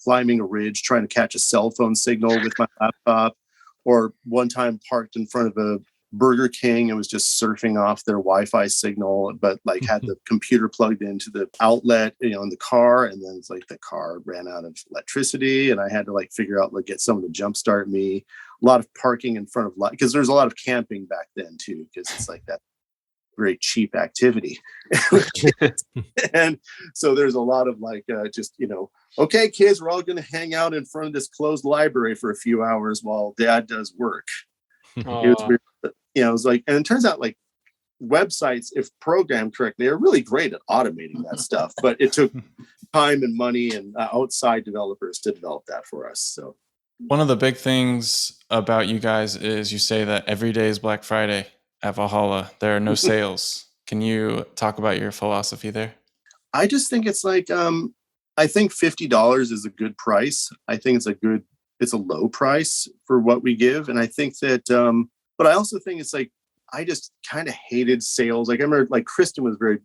climbing a ridge, trying to catch a cell phone signal with my laptop, or one time parked in front of a Burger King and was just surfing off their Wi-Fi signal, but like had the computer plugged into the outlet, in the car, and then it's like the car ran out of electricity, and I had to like figure out like get someone to jumpstart me. A lot of parking in front of because there's a lot of camping back then too, because it's like that very cheap activity. And so there's a lot of like just okay, kids, we're all going to hang out in front of this closed library for a few hours while dad does work. It was weird. It was like, and it turns out like websites, if programmed correctly, are really great at automating that stuff, but it took time and money and outside developers to develop that for us. So one of the big things about you guys is you say that every day is Black Friday at Valhalla. There are no sales. Can you talk about your philosophy there? I just think it's like, I think $50 is a good price. I think it's a low price for what we give. And I think that, but I also think it's like, I just kind of hated sales. Like I remember like Kristen was very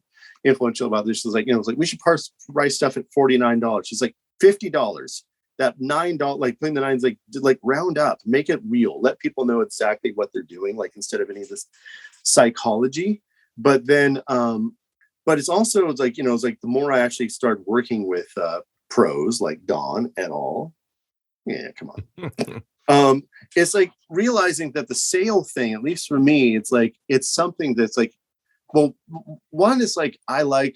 influential about this. She was like, it was like, we should price stuff at $49. She's like, $50. That $9, like putting the nines, like round up, make it real, let people know exactly what they're doing, like instead of any of this psychology. But then, but it's also like, it's like the more I actually started working with pros like Don et al. Yeah, come on. It's like realizing that the sale thing, at least for me, it's like, it's something that's like, well, one is like, I like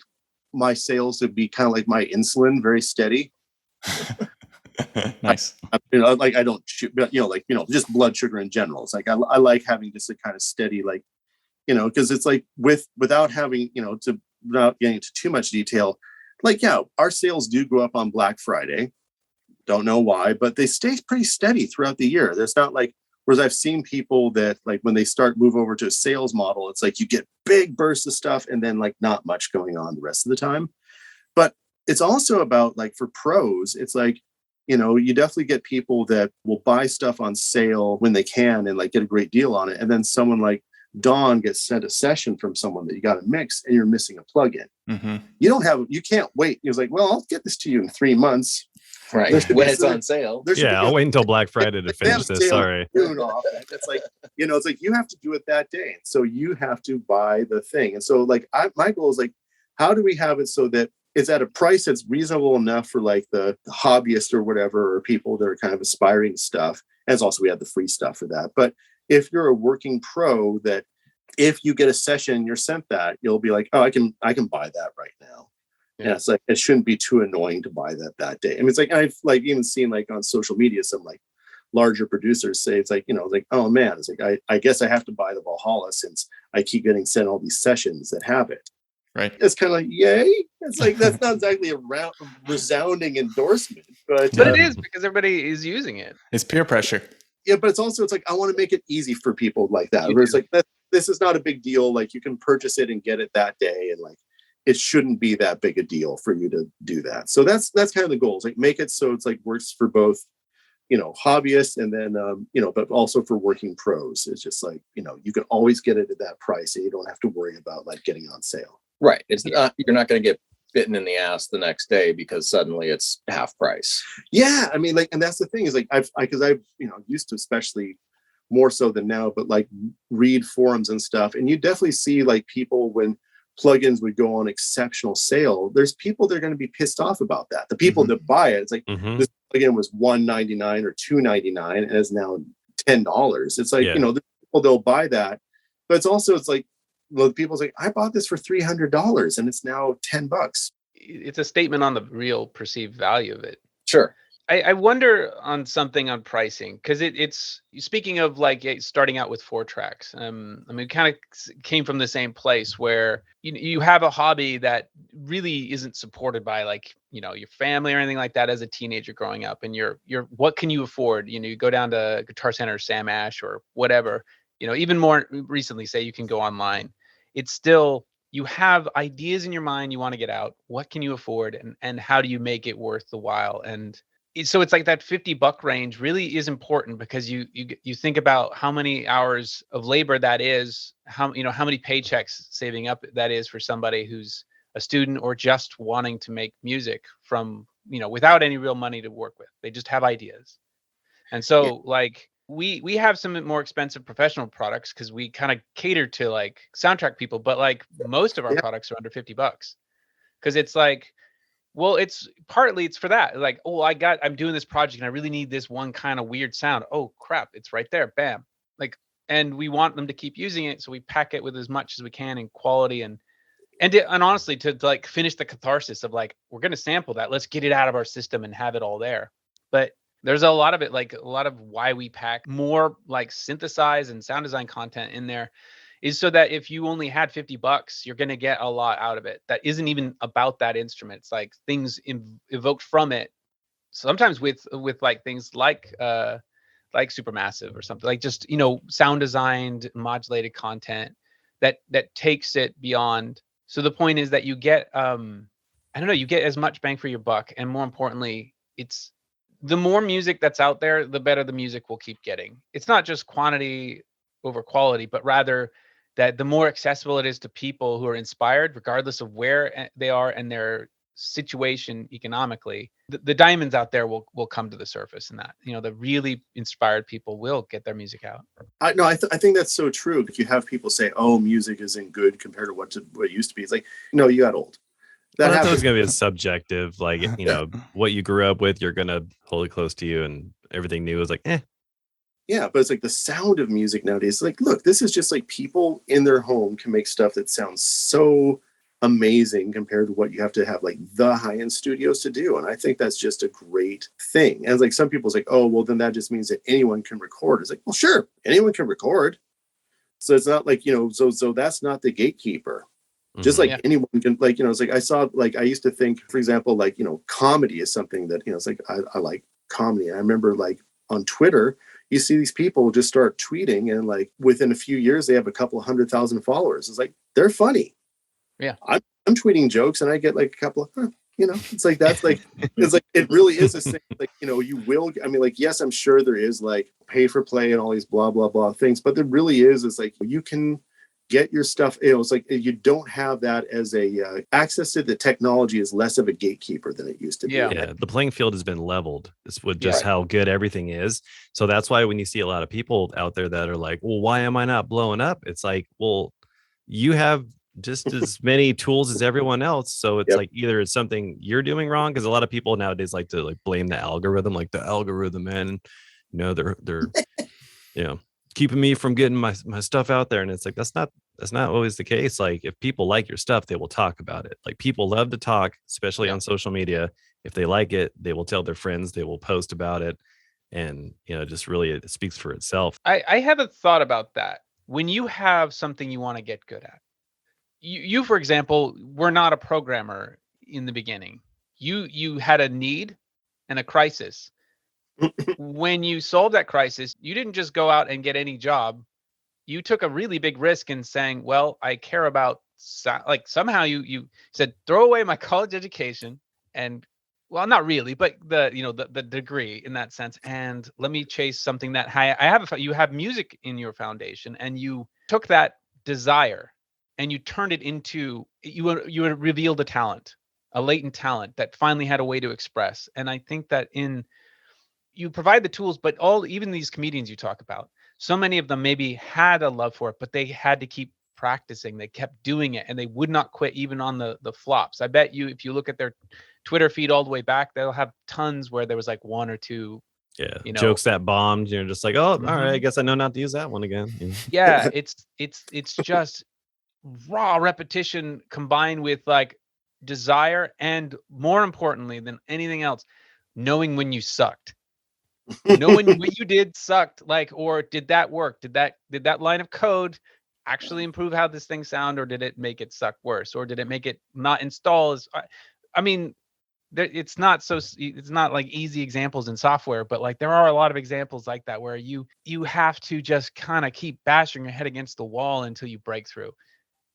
my sales to be kind of like my insulin, very steady. Nice. Like I don't shoot, but just blood sugar in general. It's like I like having just a kind of steady, like, because it's like without having, without getting into too much detail, like, yeah, our sales do go up on Black Friday. Don't know why, but they stay pretty steady throughout the year. There's not like, whereas I've seen people that like when they move over to a sales model, it's like you get big bursts of stuff and then like not much going on the rest of the time. But it's also about like for pros, it's like, you definitely get people that will buy stuff on sale when they can and like get a great deal on it. And then someone like Dawn gets sent a session from someone that you got to mix and you're missing a plugin. Mm-hmm. You can't wait. He was like, well, I'll get this to you in 3 months. Right. When it's on sale. Yeah, I'll wait until Black Friday to finish this. Sorry. It's like, it's like you have to do it that day. So you have to buy the thing. And so like my goal is like, how do we have it so that it's at a price that's reasonable enough for like the hobbyist or whatever, or people that are kind of aspiring stuff. And it's also, we have the free stuff for that. But if you're a working pro, that if you get a session, you're sent that, you'll be like, oh, I can buy that right now. Yeah. It's like, it shouldn't be too annoying to buy that day. I mean, it's like, I've like even seen like on social media, some like larger producers say, it's like, like, oh man, it's like, I guess I have to buy the Valhalla since I keep getting sent all these sessions that have it. Right. It's kind of like, yay. It's like, that's not exactly a resounding endorsement, but it is because everybody is using it. It's peer pressure. Yeah, but it's also, it's like, I want to make it easy for people like that. Where it's like, this is not a big deal. Like you can purchase it and get it that day. And like, it shouldn't be that big a deal for you to do that. So that's kind of the goal. It's like, make it so it's like works for both, hobbyists and then, but also for working pros. It's just like, you can always get it at that price and you don't have to worry about like getting on sale. Right. It's not, you're not going to get bitten in the ass the next day because suddenly it's half price. Yeah. I mean, like, and that's the thing is like, I've used to, especially more so than now, but like read forums and stuff. And you definitely see like people when plugins would go on exceptional sale, there's people that are going to be pissed off about that. The people that buy it, it's like this plugin was $199 or $299 and is now $10. It's like, there's people they'll buy that, but it's also, it's like, well, people's like, I bought this for $300 and it's now $10. It's a statement on the real perceived value of it. Sure. I wonder on something on pricing, because it's speaking of like starting out with 4 tracks. I mean, it kind of came from the same place where you have a hobby that really isn't supported by like, your family or anything like that as a teenager growing up. And you're what can you afford? You go down to Guitar Center, Sam Ash or whatever, even more recently, say you can go online. It's still, you have ideas in your mind you want to get out. What can you afford? And how do you make it worth the while? And so it's like that $50 range really is important because you think about how many hours of labor that is, how many paychecks saving up that is for somebody who's a student or just wanting to make music from, without any real money to work with. They just have ideas. And so like we have some more expensive professional products because we kind of cater to like soundtrack people, but like most of our products are under $50 because it's like, well, it's for that. Like, oh, I'm doing this project and I really need this one kind of weird sound. Oh crap, it's right there. Bam. Like, and we want them to keep using it. So we pack it with as much as we can in quality and honestly to like finish the catharsis of like, we're going to sample that. Let's get it out of our system and have it all there. But there's a lot of it, like a lot of why we pack more like synthesize and sound design content in there is so that if you only had $50, you're going to get a lot out of it. That isn't even about that instrument. It's like things evoked from it. Sometimes with like things like SuperMassive or something, like just, sound designed, modulated content that takes it beyond. So the point is that you get, you get as much bang for your buck. And more importantly, it's the more music that's out there, the better the music will keep getting. It's not just quantity over quality, but rather that the more accessible it is to people who are inspired, regardless of where they are and their situation economically, the diamonds out there will come to the surface, and that, the really inspired people will get their music out. I think that's so true. If you have people say, "Oh, music isn't good compared to what it used to be," it's like, no, you got old. That's always going to be a subjective, like, what you grew up with, you're going to hold it close to you, and everything new is like, eh. Yeah, but it's like the sound of music nowadays. Like, look, this is just like people in their home can make stuff that sounds so amazing compared to what you have to have like the high-end studios to do. And I think that's just a great thing. And it's like some people's like, oh, well, then that just means that anyone can record. It's like, well, sure, anyone can record. So it's not like, so that's not the gatekeeper. Just like anyone can, like, it's like I used to think, for example, like, comedy is something that, it's like I like comedy. I remember like on Twitter, you see these people just start tweeting and like within a few years, they have a couple of 100,000 followers. It's like, they're funny. Yeah. I'm tweeting jokes and I get like a couple of, it's like, that's like, it's like, it really is a thing. Like, you will, I mean, like, yes, I'm sure there is like pay for play and all these blah, blah, blah things, but there really is like, you can get your stuff. It's like, you don't have that as a access to the technology is less of a gatekeeper than it used to be. Yeah. The playing field has been leveled. It's with just how good everything is. So that's why when you see a lot of people out there that are like, well, why am I not blowing up? It's like, well, you have just as many tools as everyone else. So it's like either it's something you're doing wrong, because a lot of people nowadays like to like blame the algorithm, like the algorithm, man, they're keeping me from getting my stuff out there. And it's like, that's not always the case. Like, if people like your stuff, they will talk about it. Like, people love to talk, especially on social media. If they like it, they will tell their friends, they will post about it. And, just really, it speaks for itself. I have a thought about that. When you have something you want to get good at, you, for example, were not a programmer in the beginning. You had a need and a crisis. When you solved that crisis, you didn't just go out and get any job. You took a really big risk in saying, well, I care about like somehow you said, throw away my college education and, well, not really, but the degree in that sense. And let me chase something that you have music in your foundation, and you took that desire and you turned it into, you revealed a latent talent that finally had a way to express. And I think that you provide the tools, but even these comedians you talk about, so many of them maybe had a love for it, but they had to keep practicing. They kept doing it, and they would not quit even on the flops. I bet you, if you look at their Twitter feed all the way back, they'll have tons where there was like one or two. Jokes that bombed. You're just like, oh, all right, I guess I know not to use that one again. Yeah, it's just raw repetition combined with like desire, and more importantly than anything else, knowing when you sucked. Knowing what you did sucked, like, or did that work? Did that line of code actually improve how this thing sound, or did it make it suck worse, or did it make it not install as? I mean, it's not like easy examples in software, but like there are a lot of examples like that where you have to just kind of keep bashing your head against the wall until you break through,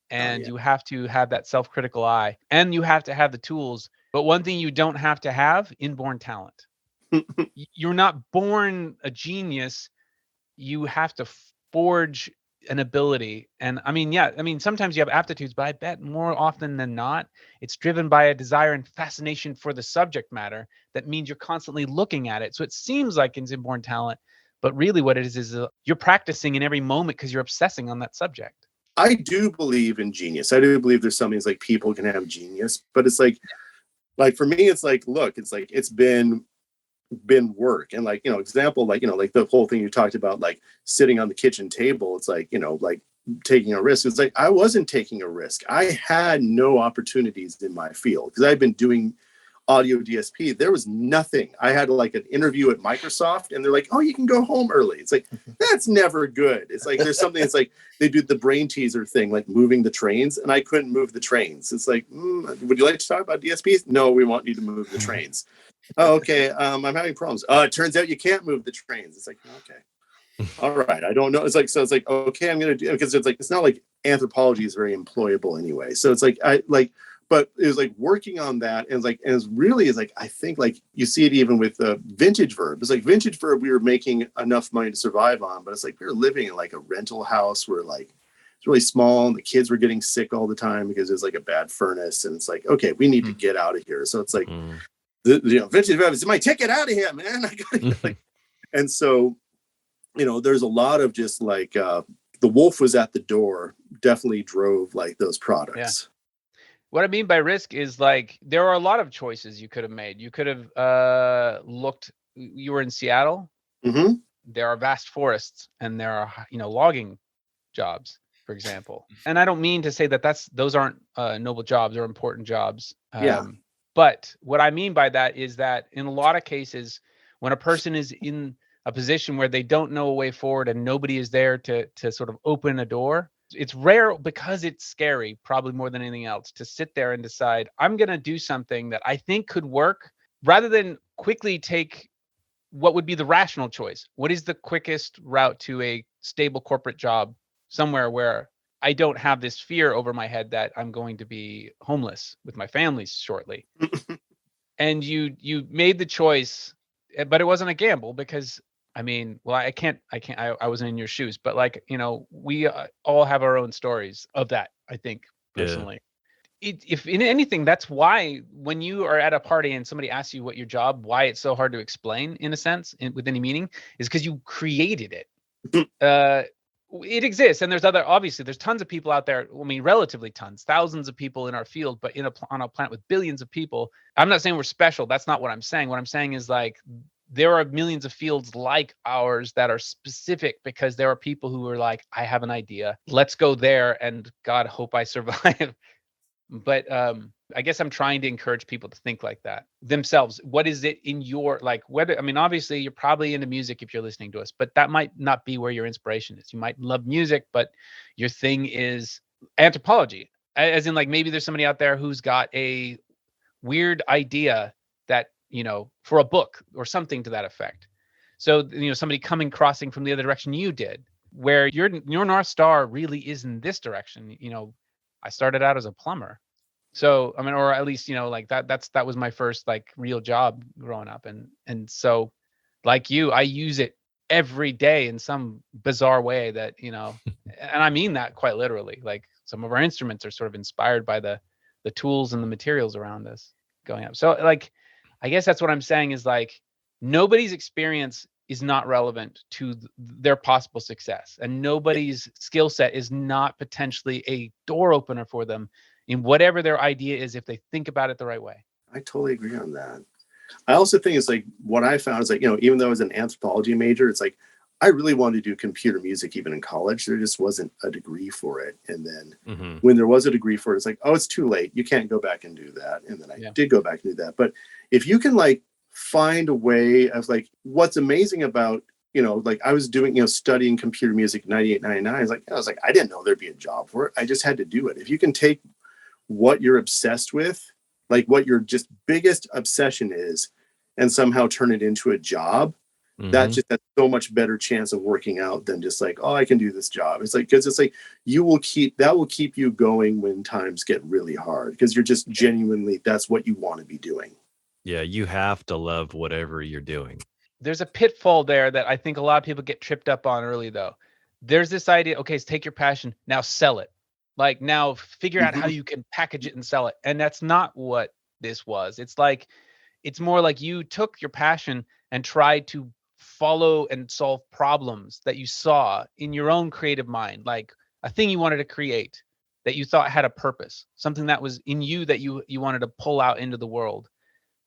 and you have to have that self-critical eye, and you have to have the tools. But one thing you don't have to have: inborn talent. You're not born a genius. You have to forge an ability. And I mean, yeah, I mean, sometimes you have aptitudes, but I bet more often than not, it's driven by a desire and fascination for the subject matter. That means you're constantly looking at it. So it seems like it's inborn talent, but really what it is you're practicing in every moment because you're obsessing on that subject. I do believe in genius. I do believe there's some things like people can have genius, but it's like for me, it's like, look, it's like, it's been work. And like, example, like, like the whole thing you talked about, like sitting on the kitchen table, it's like, like taking a risk. It's like, I wasn't taking a risk. I had no opportunities in my field because I've been doing audio DSP. There was nothing. I had like an interview at Microsoft and they're like, oh, you can go home early. It's like, that's never good. It's like, there's something, it's like they do the brain teaser thing, like moving the trains, and I couldn't move the trains. It's like, would you like to talk about DSPs? No, we want you to move the trains. Oh, okay. I'm having problems. It turns out you can't move the trains. It's like, okay. All right. I don't know. It's like, so it's like, okay, I'm going to do it, because it's like, it's not like anthropology is very employable anyway. So it's like, but it was like working on that. And it's really like, I think like you see it even with VintageVerb. It's like VintageVerb, we were making enough money to survive on, but it's like, we were living in like a rental house where like, it's really small and the kids were getting sick all the time because there's like a bad furnace. And it's like, okay, we need to get out of here. So it's like, VintageVerb is my ticket out of here, man. I gotta like, and so, there's a lot of just like the wolf was at the door, definitely drove like those products. Yeah. What I mean by risk is like there are a lot of choices you could have made. You could have looked. You were in Seattle. Mm-hmm. There are vast forests, and there are logging jobs, for example. And I don't mean to say that those aren't noble jobs or important jobs. Yeah. But what I mean by that is that in a lot of cases, when a person is in a position where they don't know a way forward and nobody is there to sort of open a door, it's rare because it's scary, probably more than anything else, to sit there and decide, I'm going to do something that I think could work, rather than quickly take what would be the rational choice. What is the quickest route to a stable corporate job somewhere where I don't have this fear over my head that I'm going to be homeless with my family shortly? And you made the choice, but it wasn't a gamble because I mean, well, I wasn't in your shoes, but like, we all have our own stories of that, I think, personally. Yeah. If in anything, that's why when you are at a party and somebody asks you what your job, why it's so hard to explain in a sense, with any meaning, is because you created it. It exists. And obviously there's tons of people out there. I mean, relatively tons, thousands of people in our field, but on a planet with billions of people. I'm not saying we're special. That's not what I'm saying. What I'm saying is like, there are millions of fields like ours that are specific because there are people who are like, I have an idea. Let's go there and God, hope I survive. But I guess I'm trying to encourage people to think like that themselves. What is it in your, like, whether, I mean, obviously you're probably into music if you're listening to us, but that might not be where your inspiration is. You might love music, but your thing is anthropology. As in like, maybe there's somebody out there who's got a weird idea that, for a book or something to that effect. So, somebody crossing from the other direction you did, where your North Star really is in this direction. I started out as a plumber. So, I mean, or at least, like that was my first like real job growing up. And so like you, I use it every day in some bizarre way that, and I mean that quite literally. Like some of our instruments are sort of inspired by the tools and the materials around us going up. So like, I guess that's what I'm saying is like, nobody's experience is not relevant to their possible success, and nobody's skill set is not potentially a door opener for them in whatever their idea is if they think about it the right way. I totally agree on that. I also think it's like what I found is like, even though I was an anthropology major, it's like I really wanted to do computer music even in college. There just wasn't a degree for it. And then when there was a degree for it, it's like, oh, it's too late. You can't go back and do that. And then I did go back and do that. But if you can like find a way of like, what's amazing about, like I was doing, studying computer music 98, 99. I was like, I didn't know there'd be a job for it. I just had to do it. If you can take what you're obsessed with, like what your just biggest obsession is, and somehow turn it into a job, that's so much better chance of working out than just like, oh, I can do this job. It's like, because it's like that will keep you going when times get really hard, because you're just genuinely, that's what you want to be doing. Yeah, you have to love whatever you're doing. There's a pitfall there that I think a lot of people get tripped up on early, though. there's this idea, okay, so take your passion, now sell it. Like, now figure out how you can package it and sell it. And that's not what this was. It's like, it's more like you took your passion and tried to follow and solve problems that you saw in your own creative mind, like a thing you wanted to create that you thought had a purpose, something that was in you that you wanted to pull out into the world.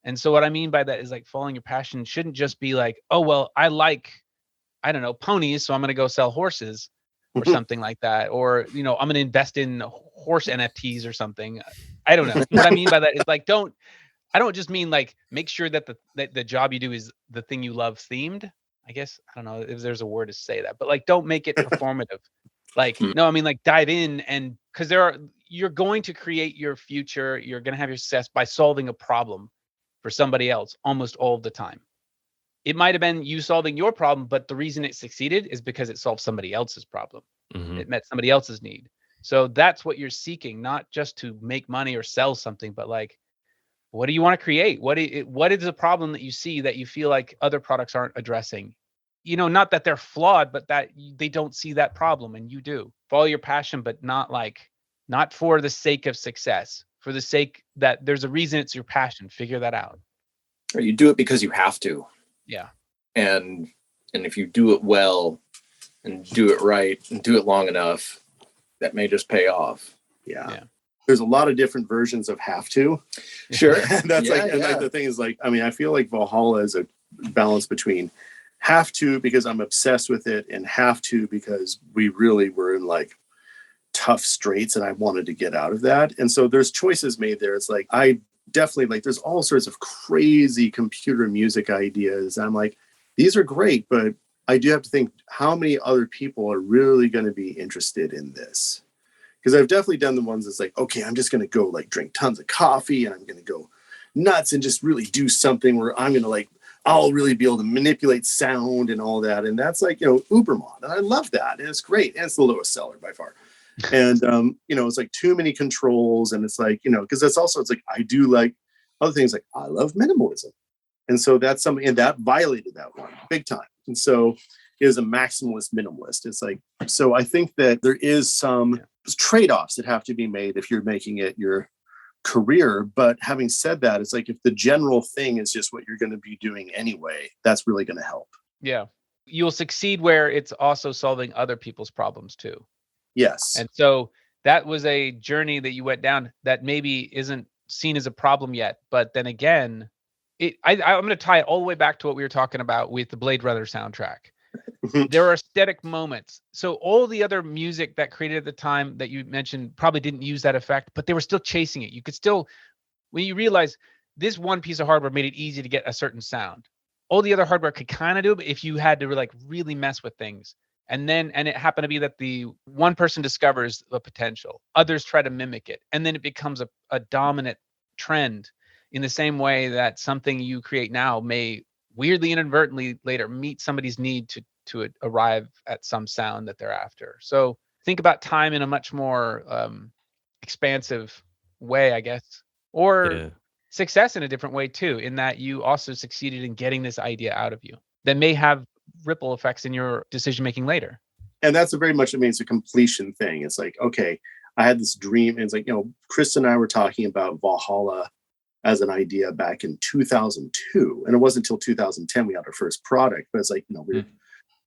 And so what I mean by that is, like, following your passion shouldn't just be like, oh, well, I don't know, ponies, so I'm going to go sell horses or something like that. Or, I'm going to invest in horse NFTs or something. I don't know. What I mean by that is, like, I don't just mean like make sure that the job you do is the thing you love themed. I guess, I don't know if there's a word to say that, but like, don't make it performative. Like, no, I mean, like, dive in, and because you're going to create your future. You're going to have your success by solving a problem for somebody else almost all the time. It might have been you solving your problem, but the reason it succeeded is because it solved somebody else's problem. It met somebody else's need. So that's what you're seeking, not just to make money or sell something, but like, what do you want to create? What is a problem that you see that you feel like other products aren't addressing? Not that they're flawed, but that they don't see that problem and you do. Follow your passion, but not for the sake of success, for the sake that there's a reason it's your passion. Figure that out. Or you do it because you have to. Yeah. And if you do it well and do it right and do it long enough, that may just pay off. Yeah. There's a lot of different versions of have to. Sure. That's like the thing is, like, I mean, I feel like Valhalla is a balance between have to because I'm obsessed with it and have to because we really were in like tough straits and I wanted to get out of that. And so there's choices made there. It's like, I definitely, like, there's all sorts of crazy computer music ideas. I'm like, these are great, but I do have to think, how many other people are really going to be interested in this? Because I've definitely done the ones that's like, okay, I'm just going to go like drink tons of coffee and I'm going to go nuts and just really do something where I'm going to like, I'll really be able to manipulate sound and all that. And that's like, UberMod. And I love that. And it's great. And it's the lowest seller by far. And, it's like too many controls. And it's like, because that's also, it's like, I do like other things, like I love minimalism. And so that's something, and that violated that one big time. And so it is a maximalist minimalist. It's like, so I think that there is some trade-offs that have to be made if you're making it your career. But having said that, it's like, if the general thing is just what you're going to be doing anyway, that's really going to help. Yeah. You'll succeed where it's also solving other people's problems too. Yes. And so that was a journey that you went down that maybe isn't seen as a problem yet. But then again, I'm going to tie it all the way back to what we were talking about with the Blade Runner soundtrack. There are aesthetic moments. So all the other music that created at the time that you mentioned probably didn't use that effect, but they were still chasing it. You could still, when you realize this one piece of hardware made it easy to get a certain sound. All the other hardware could kind of do it, but if you had to like really mess with things. And it happened to be that the one person discovers the potential, others try to mimic it. And then it becomes a dominant trend, in the same way that something you create now may weirdly inadvertently later meet somebody's need to arrive at some sound that they're after. So think about time in a much more expansive way, I guess, or success in a different way too, in that you also succeeded in getting this idea out of you that may have ripple effects in your decision making later. And that's very much, it's a completion thing. It's like, okay, I had this dream, and it's like, Chris and I were talking about Valhalla as an idea back in 2002. And it wasn't until 2010 we had our first product. But it's like, we were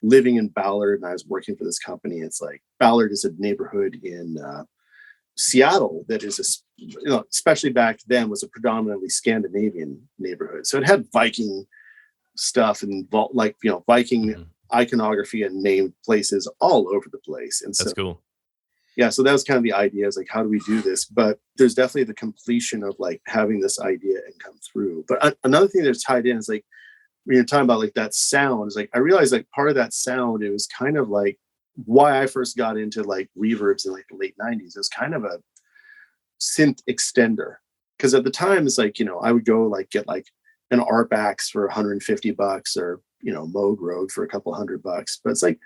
living in Ballard and I was working for this company. It's like, Ballard is a neighborhood in Seattle that is, especially back then, was a predominantly Scandinavian neighborhood. So it had Viking stuff and Viking iconography and named places all over the place. And that's cool. Yeah, so that was kind of the idea, is like, how do we do this? But there's definitely the completion of like having this idea and come through. But another thing that's tied in is like, when you're talking about like that sound, is like, I realized like part of that sound, it was kind of like why I first got into like reverbs in like the late 90s. It was kind of a synth extender. Because at the time, it's like, I would go like get like an ARP-Ax for $150 or, Moog Road for a couple $100. But it's like,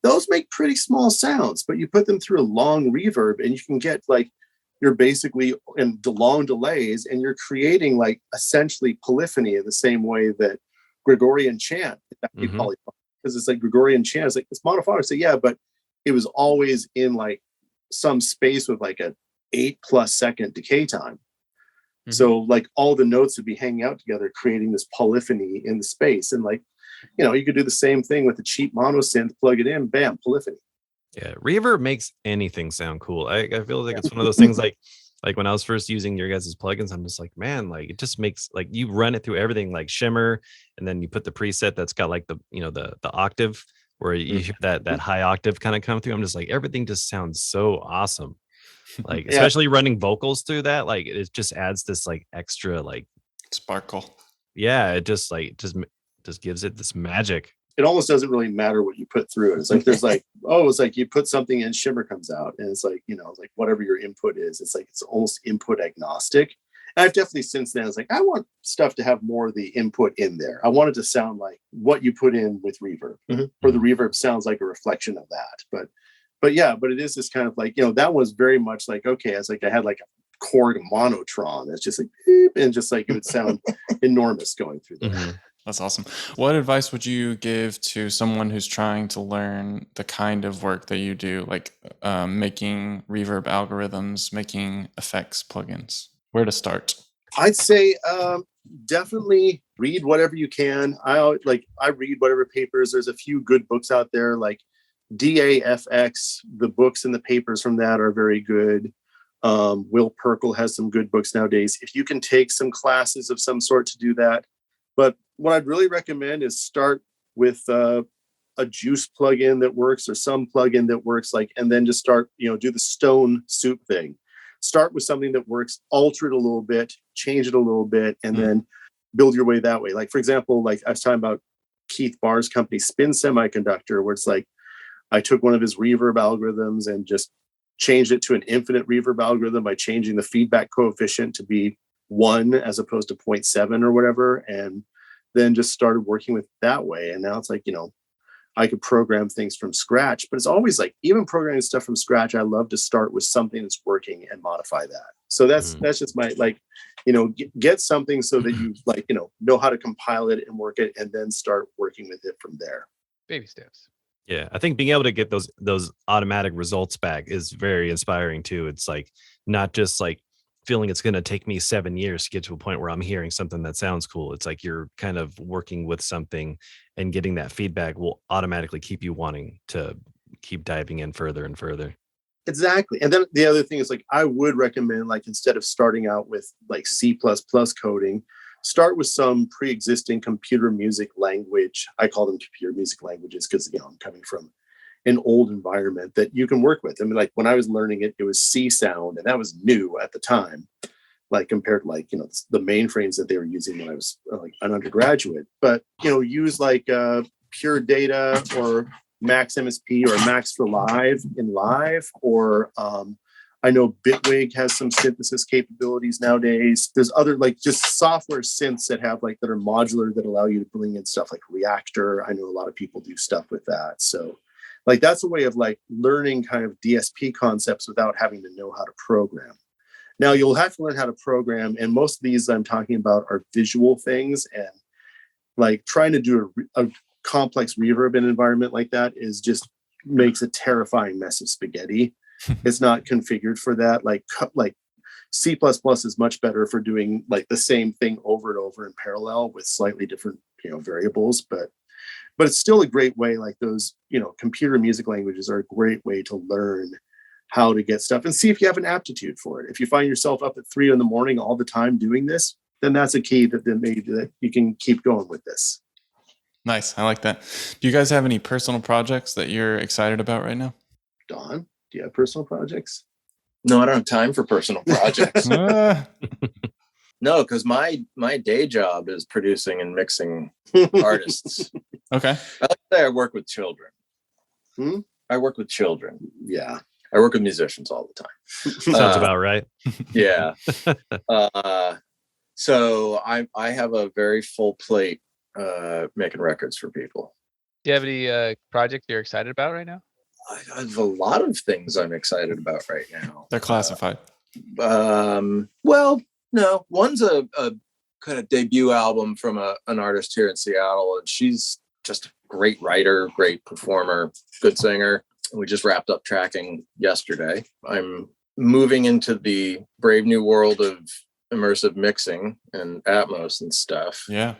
those make pretty small sounds, but you put them through a long reverb and you can get like, you're basically in the long delays and you're creating like essentially polyphony in the same way that Gregorian chant, because it's like Gregorian chant is like, it's monophonic. So yeah, but it was always in like some space with like a 8+ second decay time. So like all the notes would be hanging out together, creating this polyphony in the space. And like, you could do the same thing with a cheap mono synth, plug it in, bam, polyphony. Yeah, reverb makes anything sound cool. I feel like it's one of those things like when I was first using your guys' plugins, I'm just like, man, like it just makes like you run it through everything like shimmer, and then you put the preset that's got like the the octave where you hear that high octave kind of come through. I'm just like, everything just sounds so awesome. Like especially running vocals through that, like it just adds this like extra like sparkle. Yeah, it just like just gives it this magic. It almost doesn't really matter what you put through it. It's like there's like, it's like you put something in, shimmer comes out, and it's like, like whatever your input is, it's like it's almost input agnostic. And I've definitely since then, it's like I want stuff to have more of the input in there. I want it to sound like what you put in with reverb, or the reverb sounds like a reflection of that. But it is this kind of like, that was very much like, okay, it's like I had like a Korg monotron. It's just like beep, and just like it would sound enormous going through there. That's awesome. What advice would you give to someone who's trying to learn the kind of work that you do, like making reverb algorithms, making effects plugins? Where to start? I'd say definitely read whatever you can. I read whatever papers. There's a few good books out there, like DAFX. The books and the papers from that are very good. Will Perkle has some good books nowadays. If you can take some classes of some sort to do that. But what I'd really recommend is start with a JUCE plugin that works, or some plugin that works, and then just start, do the stone soup thing. Start with something that works, alter it a little bit, change it a little bit, and then build your way that way. Like, for example, like I was talking about Keith Barr's company, Spin Semiconductor, where it's like I took one of his reverb algorithms and just changed it to an infinite reverb algorithm by changing the feedback coefficient to be 1 as opposed to 0.7 or whatever, and then just started working with it that way. And now it's like, I could program things from scratch, but it's always like, even programming stuff from scratch, I love to start with something that's working and modify that. So that's just my, get something so that you know how to compile it and work it, and then start working with it from there. Baby steps. Yeah, I think being able to get those automatic results back is very inspiring too. It's like not just like feeling it's going to take me 7 years to get to a point where I'm hearing something that sounds cool. It's like you're kind of working with something, and getting that feedback will automatically keep you wanting to keep diving in further and further. Exactly. And then the other thing is, like, I would recommend, like, instead of starting out with like C++ coding, start with some pre-existing computer music language. I call them computer music languages because, I'm coming from an old environment that you can work with. I mean, like when I was learning it, it was C sound, and that was new at the time, like compared to like, the mainframes that they were using when I was like an undergraduate. But, use like Pure Data or Max MSP or Max for Live in Live, or I know Bitwig has some synthesis capabilities nowadays. There's other like just software synths that have like that are modular that allow you to bring in stuff like Reactor. I know a lot of people do stuff with that. So like that's a way of like learning kind of DSP concepts without having to know how to program. Now you'll have to learn how to program, and most of these I'm talking about are visual things, and like trying to do a complex reverb in an environment like that is just makes a terrifying mess of spaghetti. It's not configured for that. Like C++ is much better for doing like the same thing over and over in parallel with slightly different, variables, but it's still a great way. Like those, computer music languages are a great way to learn how to get stuff and see if you have an aptitude for it. If you find yourself up at 3 a.m. all the time doing this, then that's a key that then maybe that you can keep going with this. Nice. I like that. Do you guys have any personal projects that you're excited about right now? Don, do you have personal projects? No, I don't have time for personal projects. Ah. No, because my day job is producing and mixing artists. Okay. I like to say I work with children. I work with children. Yeah. I work with musicians all the time. Sounds about right. Yeah. So I have a very full plate making records for people. Do you have any projects you're excited about right now? I have a lot of things I'm excited about right now. They're classified. Well, no, one's a kind of debut album from an artist here in Seattle, and she's just a great writer, great performer, good singer. We just wrapped up tracking yesterday. I'm moving into the brave new world of immersive mixing and Atmos and stuff. Yeah.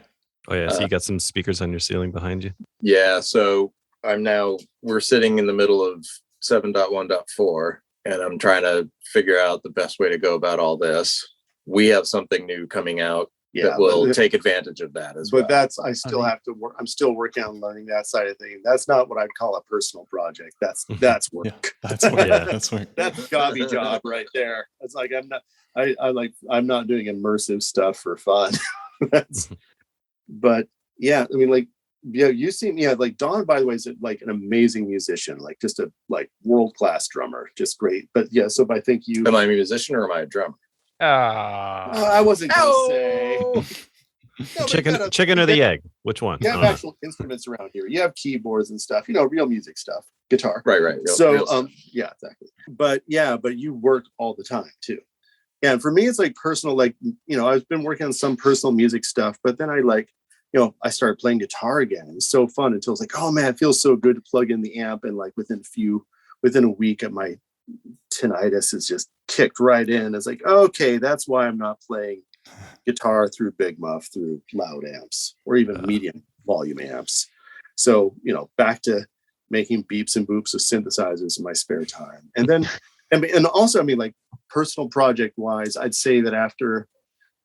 Oh yeah, so you got some speakers on your ceiling behind you. Yeah, so we're sitting in the middle of 7.1.4, and I'm trying to figure out the best way to go about all this. We have something new coming out that will take advantage of that as well. But I still have to work. I'm still working on learning that side of things. That's not what I'd call a personal project. That's work. Yeah, that's work. Yeah. That's work. That's a gobby job right there. It's like I'm not doing immersive stuff for fun. But yeah, I mean, like, yeah, you seem, yeah, like Don, by the way, is like an amazing musician, like just a like world-class drummer, just great. But yeah, so I think you am I a musician or am I a drummer? I wasn't gonna say. No, chicken or the egg? Which one? You have actual instruments around here. You have keyboards and stuff, real music stuff, guitar. Right. So yeah, exactly. But you work all the time too. And for me, it's like personal, like, I've been working on some personal music stuff, but then I started playing guitar again. It was so fun until it's like, oh man, it feels so good to plug in the amp. And like within a week, my tinnitus is just kicked right in. It's like, okay, that's why I'm not playing guitar through big muff, through loud amps, or even medium volume amps. So, back to making beeps and boops with synthesizers in my spare time. And then, and also, like personal project wise, I'd say that after,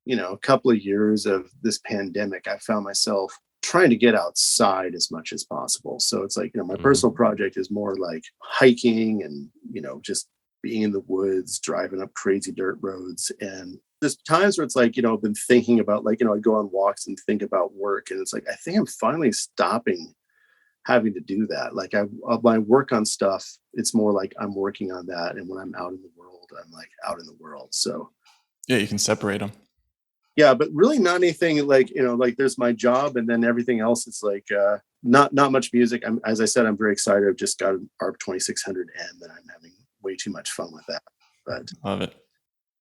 a couple of years of this pandemic, I found myself trying to get outside as much as possible. So it's like, my personal project is more like hiking and, just being in the woods, driving up crazy dirt roads. And there's times where it's like, I've been thinking about like, I go on walks and think about work. And it's like, I think I'm finally stopping having to do that. Like when I work on stuff, it's more like I'm working on that. And when I'm out in the world, I'm like out in the world. So yeah, you can separate them. Yeah, but really not anything like, like there's my job and then everything else. It's like not much music. As I said, I'm very excited. I've just got an ARP 2600M and I'm having way too much fun with that. But love it.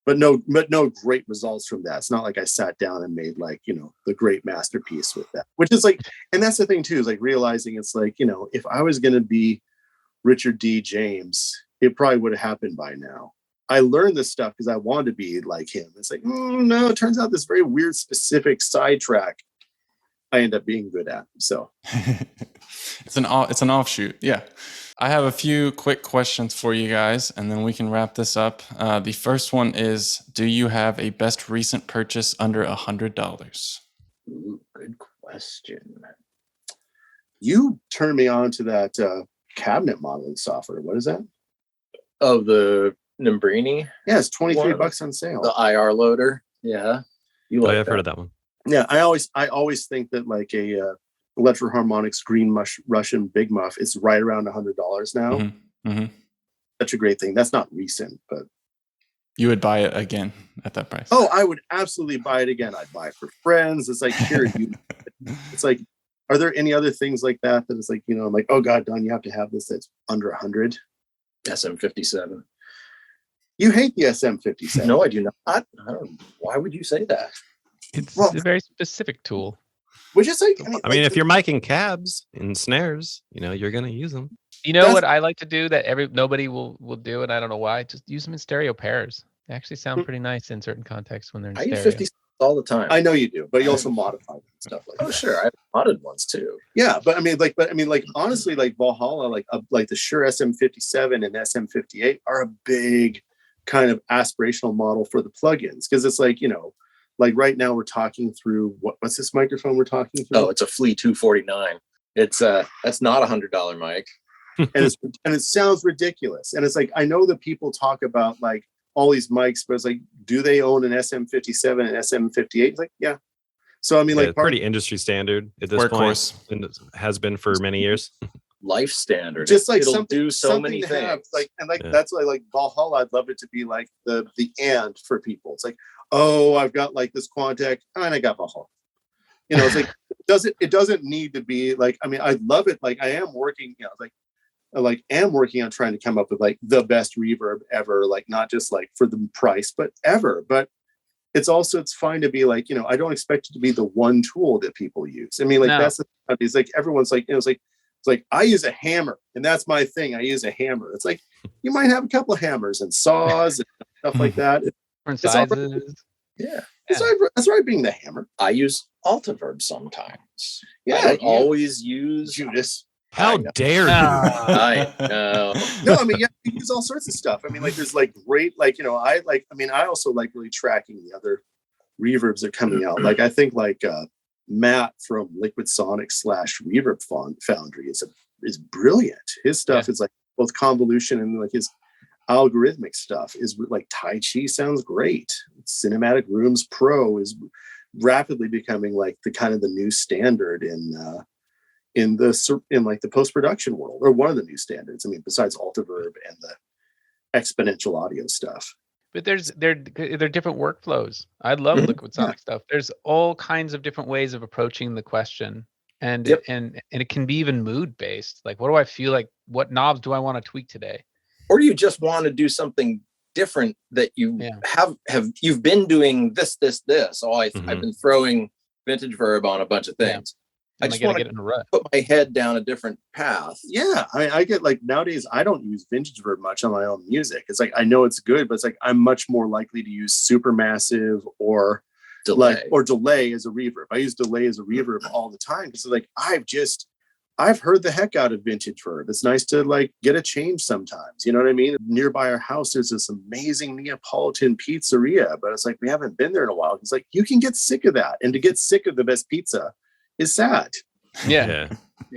But no great results from that. It's not like I sat down and made like, the great masterpiece with that, which is like, and that's the thing too, is like realizing it's like, if I was going to be Richard D. James, it probably would have happened by now. I learned this stuff because I wanted to be like him. It's like, no, it turns out this very weird, specific sidetrack I end up being good at. So it's an offshoot. Yeah. I have a few quick questions for you guys, and then we can wrap this up. The first one is, do you have a best recent purchase under $100? Ooh, good question. You turned me on to that cabinet modeling software. What is that? Oh, the Nembrini. Yeah, it's $23 on sale. The IR loader. Yeah. I've heard of that one. Yeah, I always think that like a Electro-Harmonix Green Russian Big Muff is right around $100 now. Mm-hmm. Mm-hmm. Such a great thing. That's not recent, but you would buy it again at that price. Oh, I would absolutely buy it again. I'd buy it for friends. It's like, here, it's like, are there any other things like that is like, I'm like, oh God, Don, you have to have this that's under 100? SM57. You hate the SM57. No, I do not. I don't, why would you say that? It's a very specific tool. Which is like, I mean, if you're miking cabs and snares, you're going to use them. You know what I like to do that nobody will do, and I don't know why. Just use them in stereo pairs. They actually sound pretty nice in certain contexts when they're in stereo. I use 50 all the time. I know you do, but you also modify them and stuff like that. Oh, sure. I've modded ones too. Yeah, but I mean, honestly, like Valhalla, like the Shure SM57 and SM58 are a big kind of aspirational model for the plugins, because it's like, like right now we're talking through what's this microphone we're talking through? Oh, it's a Flea 249. It's that's not $100 mic. and it sounds ridiculous. And it's like, I know that people talk about like all these mics, but it's like, do they own an SM57 and SM58? It's like, yeah. So I mean, like, pretty industry standard at this point, and it has been for many years. Life standard. Just like it'll do so many things. Have, that's why like Valhalla, I'd love it to be like the and for people. It's like, oh, I've got like this Quantec and I got Valhalla. It's like it doesn't need to be like, I mean, I love it. Like I am working, am working on trying to come up with like the best reverb ever, like not just like for the price, but ever. But it's fine to be like, I don't expect it to be the one tool that people use. I mean, like that's it's like everyone's like, it's like, It's like, I use a hammer, and that's my thing. I use a hammer. It's like, you might have a couple of hammers and saws and stuff like that. Different It's all right. sizes. Yeah. That's right, being the hammer. I use AltaVerb sometimes. Yeah, I don't you- always use Judas. How dare you? I know. No, I mean, yeah, you use all sorts of stuff. I mean, like, there's like great, like, I also like really tracking the other reverbs that are coming out. Like, I think like Matt from Liquid Sonic / Reverb Foundry is brilliant. His stuff is like both convolution and like his algorithmic stuff is like Tai Chi sounds great. Cinematic Rooms Pro is rapidly becoming like the kind of the new standard in like the post-production world, or one of the new standards. I mean, besides AltaVerb and the exponential audio stuff. But they're different workflows. I love Liquid Sonic stuff. There's all kinds of different ways of approaching the question, and and it can be even mood based. Like, what do I feel like? What knobs do I want to tweak today? Or you just want to do something different that you you've been doing this. Oh, I've been throwing VintageVerb on a bunch of things. I just want to get in a rut. Put my head down a different path. Yeah, I get like nowadays I don't use VintageVerb much on my own music. It's like I know it's good, but it's like I'm much more likely to use SuperMassive or delay as a reverb. I use delay as a reverb all the time because like I've heard the heck out of VintageVerb. It's nice to like get a change sometimes. You know what I mean? Nearby our house, there's this amazing Neapolitan pizzeria, but it's like we haven't been there in a while. It's like you can get sick of that, and to get sick of the best pizza is sad. Yeah.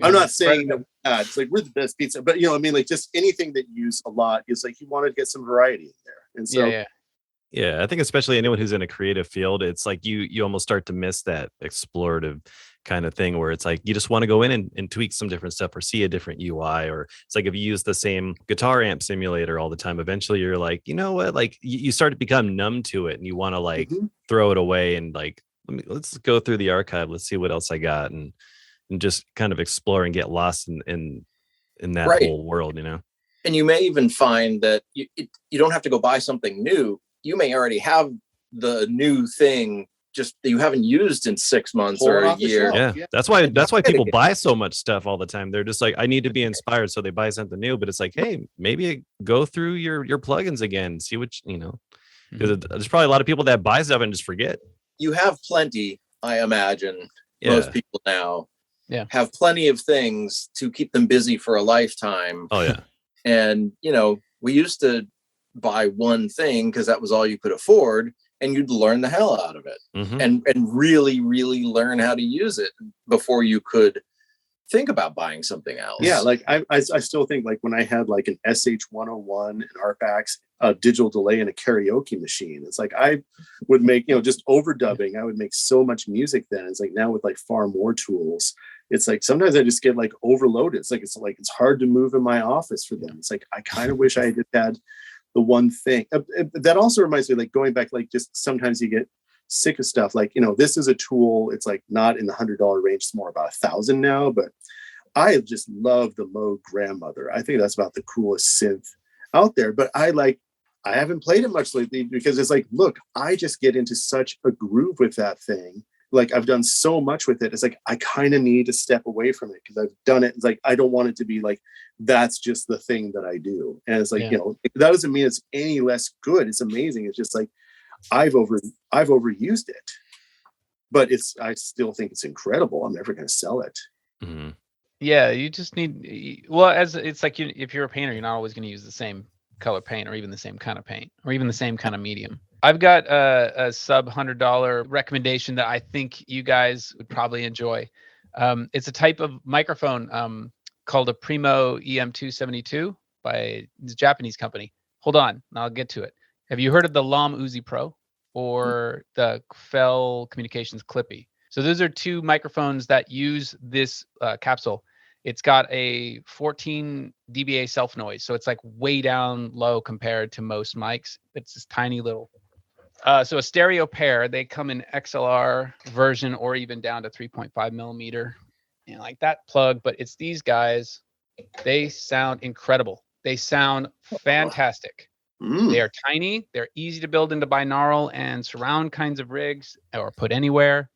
I'm not saying that it's like we're the best pizza, but you know what I mean? Like just anything that you use a lot is like you want to get some variety in there. And so Yeah, I think especially anyone who's in a creative field, it's like you almost start to miss that explorative kind of thing where it's like you just want to go in and tweak some different stuff or see a different UI. Or it's like if you use the same guitar amp simulator all the time, eventually you're like, you know what, like you start to become numb to it and you want to like throw it away and like let's go through the archive, let's see what else I got, and just kind of explore and get lost in that whole world, you know. And you may even find that you don't have to go buy something new. You may already have the new thing just that you haven't used in 6 months or a year. Yeah, that's why people buy so much stuff all the time. They're just like, I need to be inspired, so they buy something new. But it's like, hey, maybe go through your plugins again, see what you know. Because there's probably a lot of people that buy stuff and just forget. You have plenty, I imagine. Most people now have plenty of things to keep them busy for a lifetime. Oh yeah. And you know, we used to buy one thing because that was all you could afford, and you'd learn the hell out of it and really learn how to use it before you could think about buying something else. Yeah, like I still think like when I had like an SH-101, an ARPAX, a digital delay, and a karaoke machine, it's like I would make, you know, just overdubbing. I would make so much music then. It's like now with like far more tools, it's like sometimes I just get like overloaded. It's it's hard to move in my office for them. It's like I kind of wish I just had the one thing. That also reminds me, like going back, like just sometimes you get sick of stuff. Like, you know, this is a tool. It's like not in the $100 range. It's more about $1,000 now, but I just love the Moog Grandmother. I think that's about the coolest synth out there, but I haven't played it much lately because it's like, look, I just get into such a groove with that thing. Like I've done so much with it. It's like, I kind of need to step away from it because I've done it. It's like, I don't want it to be like, that's just the thing that I do. And it's like, you know, that doesn't mean it's any less good. It's amazing. It's just like, I've overused it, but I still think it's incredible. I'm never going to sell it. Mm-hmm. Yeah. You just need, well, it's like if you're a painter, you're not always going to use the same color paint or even the same kind of paint or even the same kind of medium. I've got a sub $100 recommendation that I think you guys would probably enjoy. It's a type of microphone called a Primo EM272 by the Japanese company. Hold on, I'll get to it. Have you heard of the Lam Uzi Pro or the Fell Communications Clippy? So those are two microphones that use this capsule. It's got a 14 dBA self noise. So it's like way down low compared to most mics. It's this tiny little. So a stereo pair, they come in XLR version or even down to 3.5 millimeter. And like that plug, but it's these guys. They sound incredible. They sound fantastic. They are tiny. They're easy to build into binaural and surround kinds of rigs or put anywhere.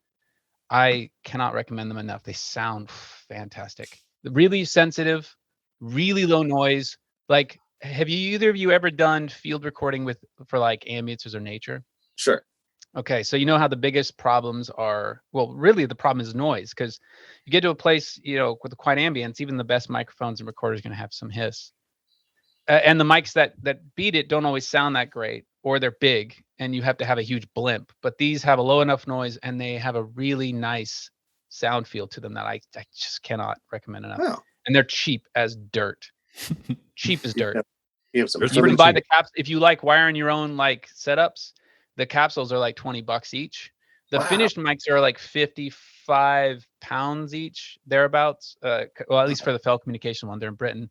I cannot recommend them enough. They sound fantastic. really sensitive, really low noise. Like, have either of you ever done field recording for like ambiences or nature? Sure. Okay, so you know how the biggest problems are, well, really the problem is noise, because you get to a place, with a quiet ambience, even the best microphones and recorders are going to have some hiss. And the mics that beat it don't always sound that great, or they're big and you have to have a huge blimp. But these have a low enough noise and they have a really nice sound feel to them that I just cannot recommend enough. Wow. And they're cheap as dirt. Cheap as dirt. You have some There's You pretty can buy cheap. the caps if you like wiring your own like setups. The capsules are like $20 each. The Wow. finished mics are like 55 pounds each, thereabouts. Well, at least for the Fell Communication one, they're in Britain.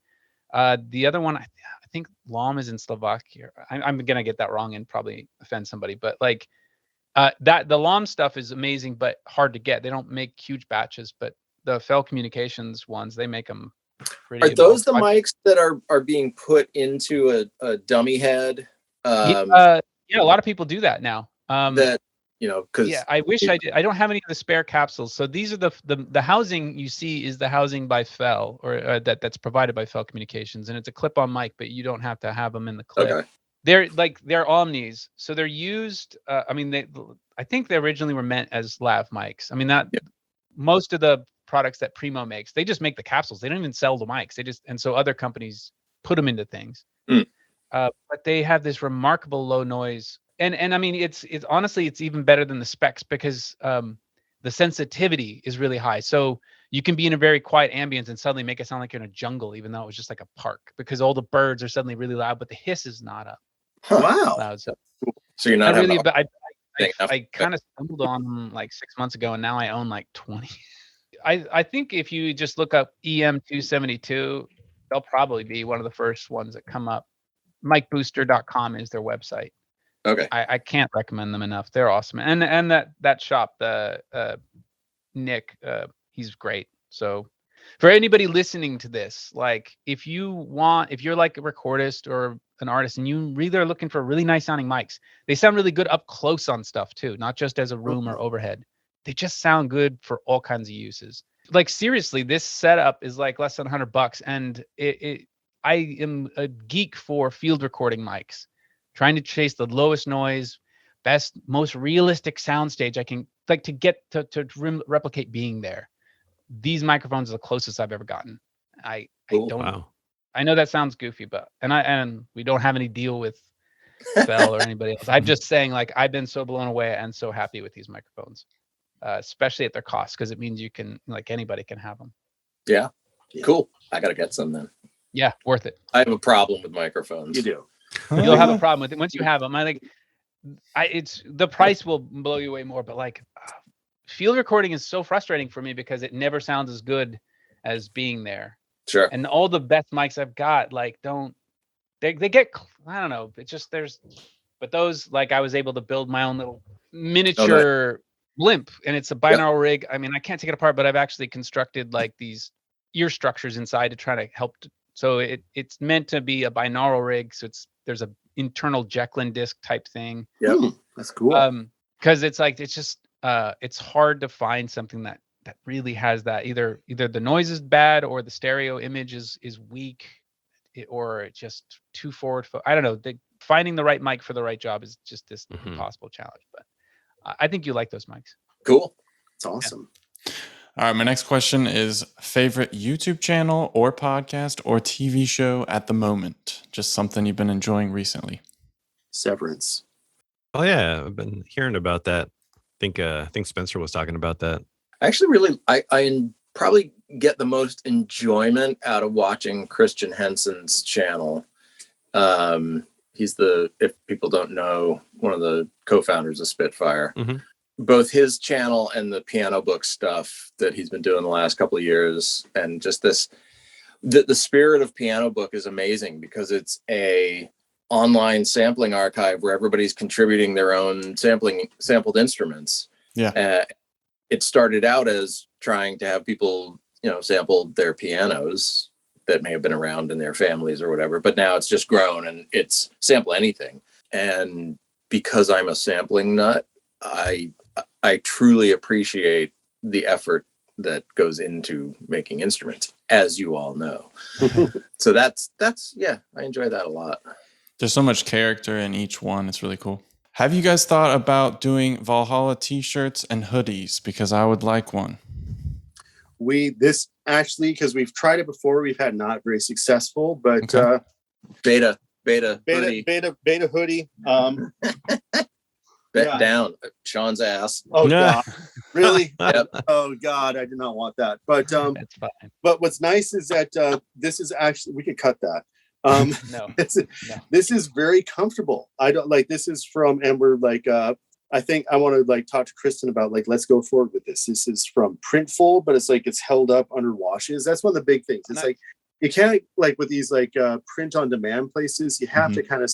The other one, I think LOM is in Slovakia. I'm gonna get that wrong and probably offend somebody, but like the LOM stuff is amazing, but hard to get. They don't make huge batches, but the Fell Communications ones, they make them pretty. Are those the bulk. mics that are being put into a dummy head? Yeah, a lot of people do that now. That because Yeah, I wish I did. I don't have any of the spare capsules. So these are the housing you see is the housing by Fell, or that's provided by Fell Communications, and it's a clip-on mic, but you don't have to have them in the clip. Okay. They're omnis, so they're used. I think they originally were meant as lav mics. I mean most of the products that Primo makes, they just make the capsules. They don't even sell the mics. And so other companies put them into things. But they have this remarkable low noise. And I mean, it's honestly, it's even better than the specs because the sensitivity is really high. So you can be in a very quiet ambience and suddenly make it sound like you're in a jungle, even though it was just like a park, because all the birds are suddenly really loud, but the hiss is not up Wow. loud. So you're not really, having I kind of stumbled on them like 6 months ago, and now I own like 20. I think if you just look up EM272, they'll probably be one of the first ones that come up. MicBooster.com is their website. Okay. I can't recommend them enough. They're awesome. And that shop, the Nick, he's great. So for anybody listening to this, like if you're like a recordist or an artist and you really are looking for really nice sounding mics, they sound really good up close on stuff too, not just as a room or overhead. They just sound good for all kinds of uses. Like seriously, this setup is like less than $100, and I am a geek for field recording mics, trying to chase the lowest noise, best, most realistic soundstage I can, like to get to replicate being there. These microphones are the closest I've ever gotten. I don't. Wow. I know that sounds goofy, but and we don't have any deal with Fell or anybody else. I'm just saying, like, I've been so blown away and so happy with these microphones, especially at their cost, because it means you can, like, anybody can have them. Yeah. Cool. I gotta get some then. Yeah, worth it. I have a problem with microphones. You do. You'll have a problem with it once you have them. It's the price will blow you away more, but like field recording is so frustrating for me because it never sounds as good as being there. Sure. And all the best mics I've got, like, they get, I don't know. It's just but those, like, I was able to build my own little miniature blimp, and it's a binaural rig. I mean, I can't take it apart, but I've actually constructed like these ear structures inside to try to help. So it's meant to be a binaural rig. So there's a internal Jecklin disc type thing. Yeah, that's cool. Because it's like, it's just it's hard to find something that really has that. Either the noise is bad or the stereo image is weak, or it's just too forward. I don't know. Finding the right mic for the right job is just this impossible challenge. But I think you like those mics. Cool. It's awesome. All right, my next question is favorite YouTube channel or podcast or TV show at the moment? Just something you've been enjoying recently. Severance. Oh yeah, I've been hearing about that. I think Spencer was talking about that. I actually really, I probably get the most enjoyment out of watching Christian Henson's channel. He's if people don't know, one of the co-founders of Spitfire. Mm-hmm. Both his channel and the piano book stuff that he's been doing the last couple of years, and just the spirit of piano book is amazing because it's a online sampling archive where everybody's contributing their own sampled instruments. Yeah. It started out as trying to have people, sample their pianos that may have been around in their families or whatever, but now it's just grown and it's sample anything. And because I'm a sampling nut, I truly appreciate the effort that goes into making instruments, as you all know. So that's yeah, I enjoy that a lot. There's so much character in each one. It's really cool. Have you guys thought about doing Valhalla t-shirts and hoodies? Because I would like one. This actually, because we've tried it before, we've had not very successful, but Okay. Beta hoodie. beta hoodie. Bet yeah. down Sean's ass. Oh Yeah. God, really? Yep. Oh God, I did not want that. But That's fine. but what's nice is that this is actually, we could cut that. No. This is very comfortable. I don't like, this is from, and we're like, I think I want to like talk to Kristen about like, let's go forward with this. This is from Printful, but it's like, it's held up under washes. That's one of the big things. It's like, you can't like with these like print on demand places, you have to kind of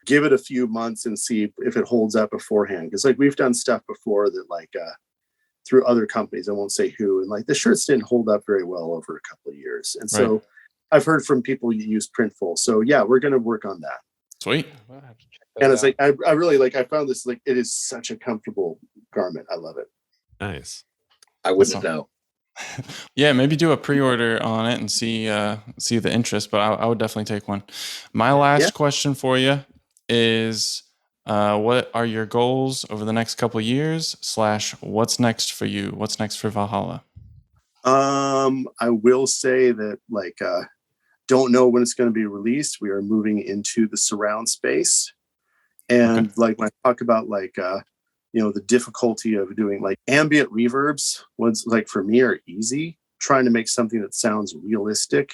give it a few months and see if it holds up beforehand. Because like we've done stuff before that like through other companies, I won't say who, and like the shirts didn't hold up very well over a couple of years. And so I've heard from people who use Printful. So yeah, we're going to work on that. Sweet. We'll have to check that And it's out. like, I really like, I found this, like, it is such a comfortable garment. I love it. Nice. I wouldn't know. Yeah, maybe do a pre-order on it and see the interest, but I would definitely take one. My last question for you is what are your goals over the next couple of years / what's next for you? What's next for Valhalla? I will say that like don't know when it's going to be released. We are moving into the surround space. And like when I talk about like the difficulty of doing like ambient reverbs was like for me are easy. Trying to make something that sounds realistic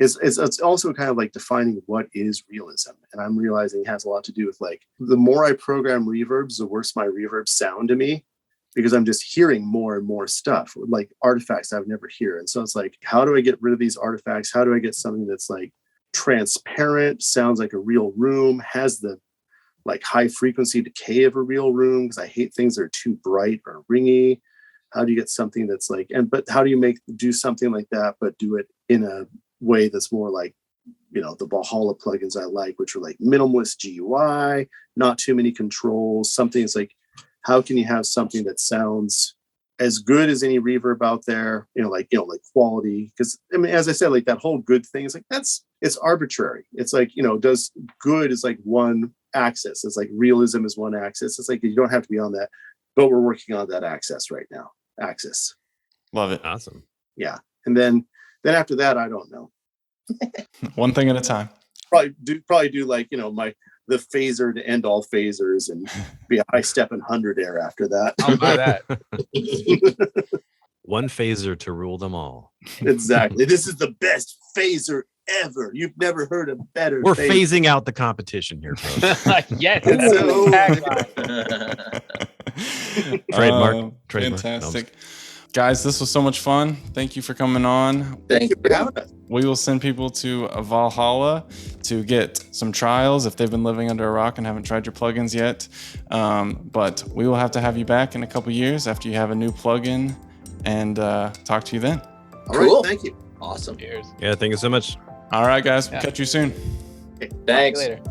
it's also kind of like defining what is realism. And I'm realizing it has a lot to do with like the more I program reverbs, the worse my reverbs sound to me, because I'm just hearing more and more stuff, like artifacts I've never heard. And so it's like, how do I get rid of these artifacts? How do I get something that's like transparent, sounds like a real room, has the like high frequency decay of a real room? Because I hate things that are too bright or ringy. How do you get something that's like, but how do you do something like that, but do it in a way that's more like, the Valhalla plugins I like, which are like minimalist GUI, not too many controls, something that's like, how can you have something that sounds as good as any reverb out there, like quality? Because I mean, as I said, like that whole good thing is like, it's arbitrary. It's like, does good is like one axis. It's like realism is one axis. It's like, you don't have to be on that, but we're working on that axis right now. Axis. Love it. Awesome. Yeah. And then after that, I don't know. One thing at a time. Probably do like, the phaser to end all phasers and be a high step and 100 air after that. I'll buy that. One phaser to rule them all. Exactly. This is the best phaser ever. You've never heard a better. We're phaser. phasing out the competition here, folks. Yes. So- Trademark. Fantastic. Guys, this was so much fun. Thank you for coming on. Thank you for having us. We will send people to Valhalla to get some trials if they've been living under a rock and haven't tried your plugins yet. But we will have to have you back in a couple years after you have a new plugin and talk to you then. All right. Cool. Thank you. Awesome. Cheers. Yeah, thank you so much. All right, guys. We'll Yeah. catch you soon. Thanks. See you later.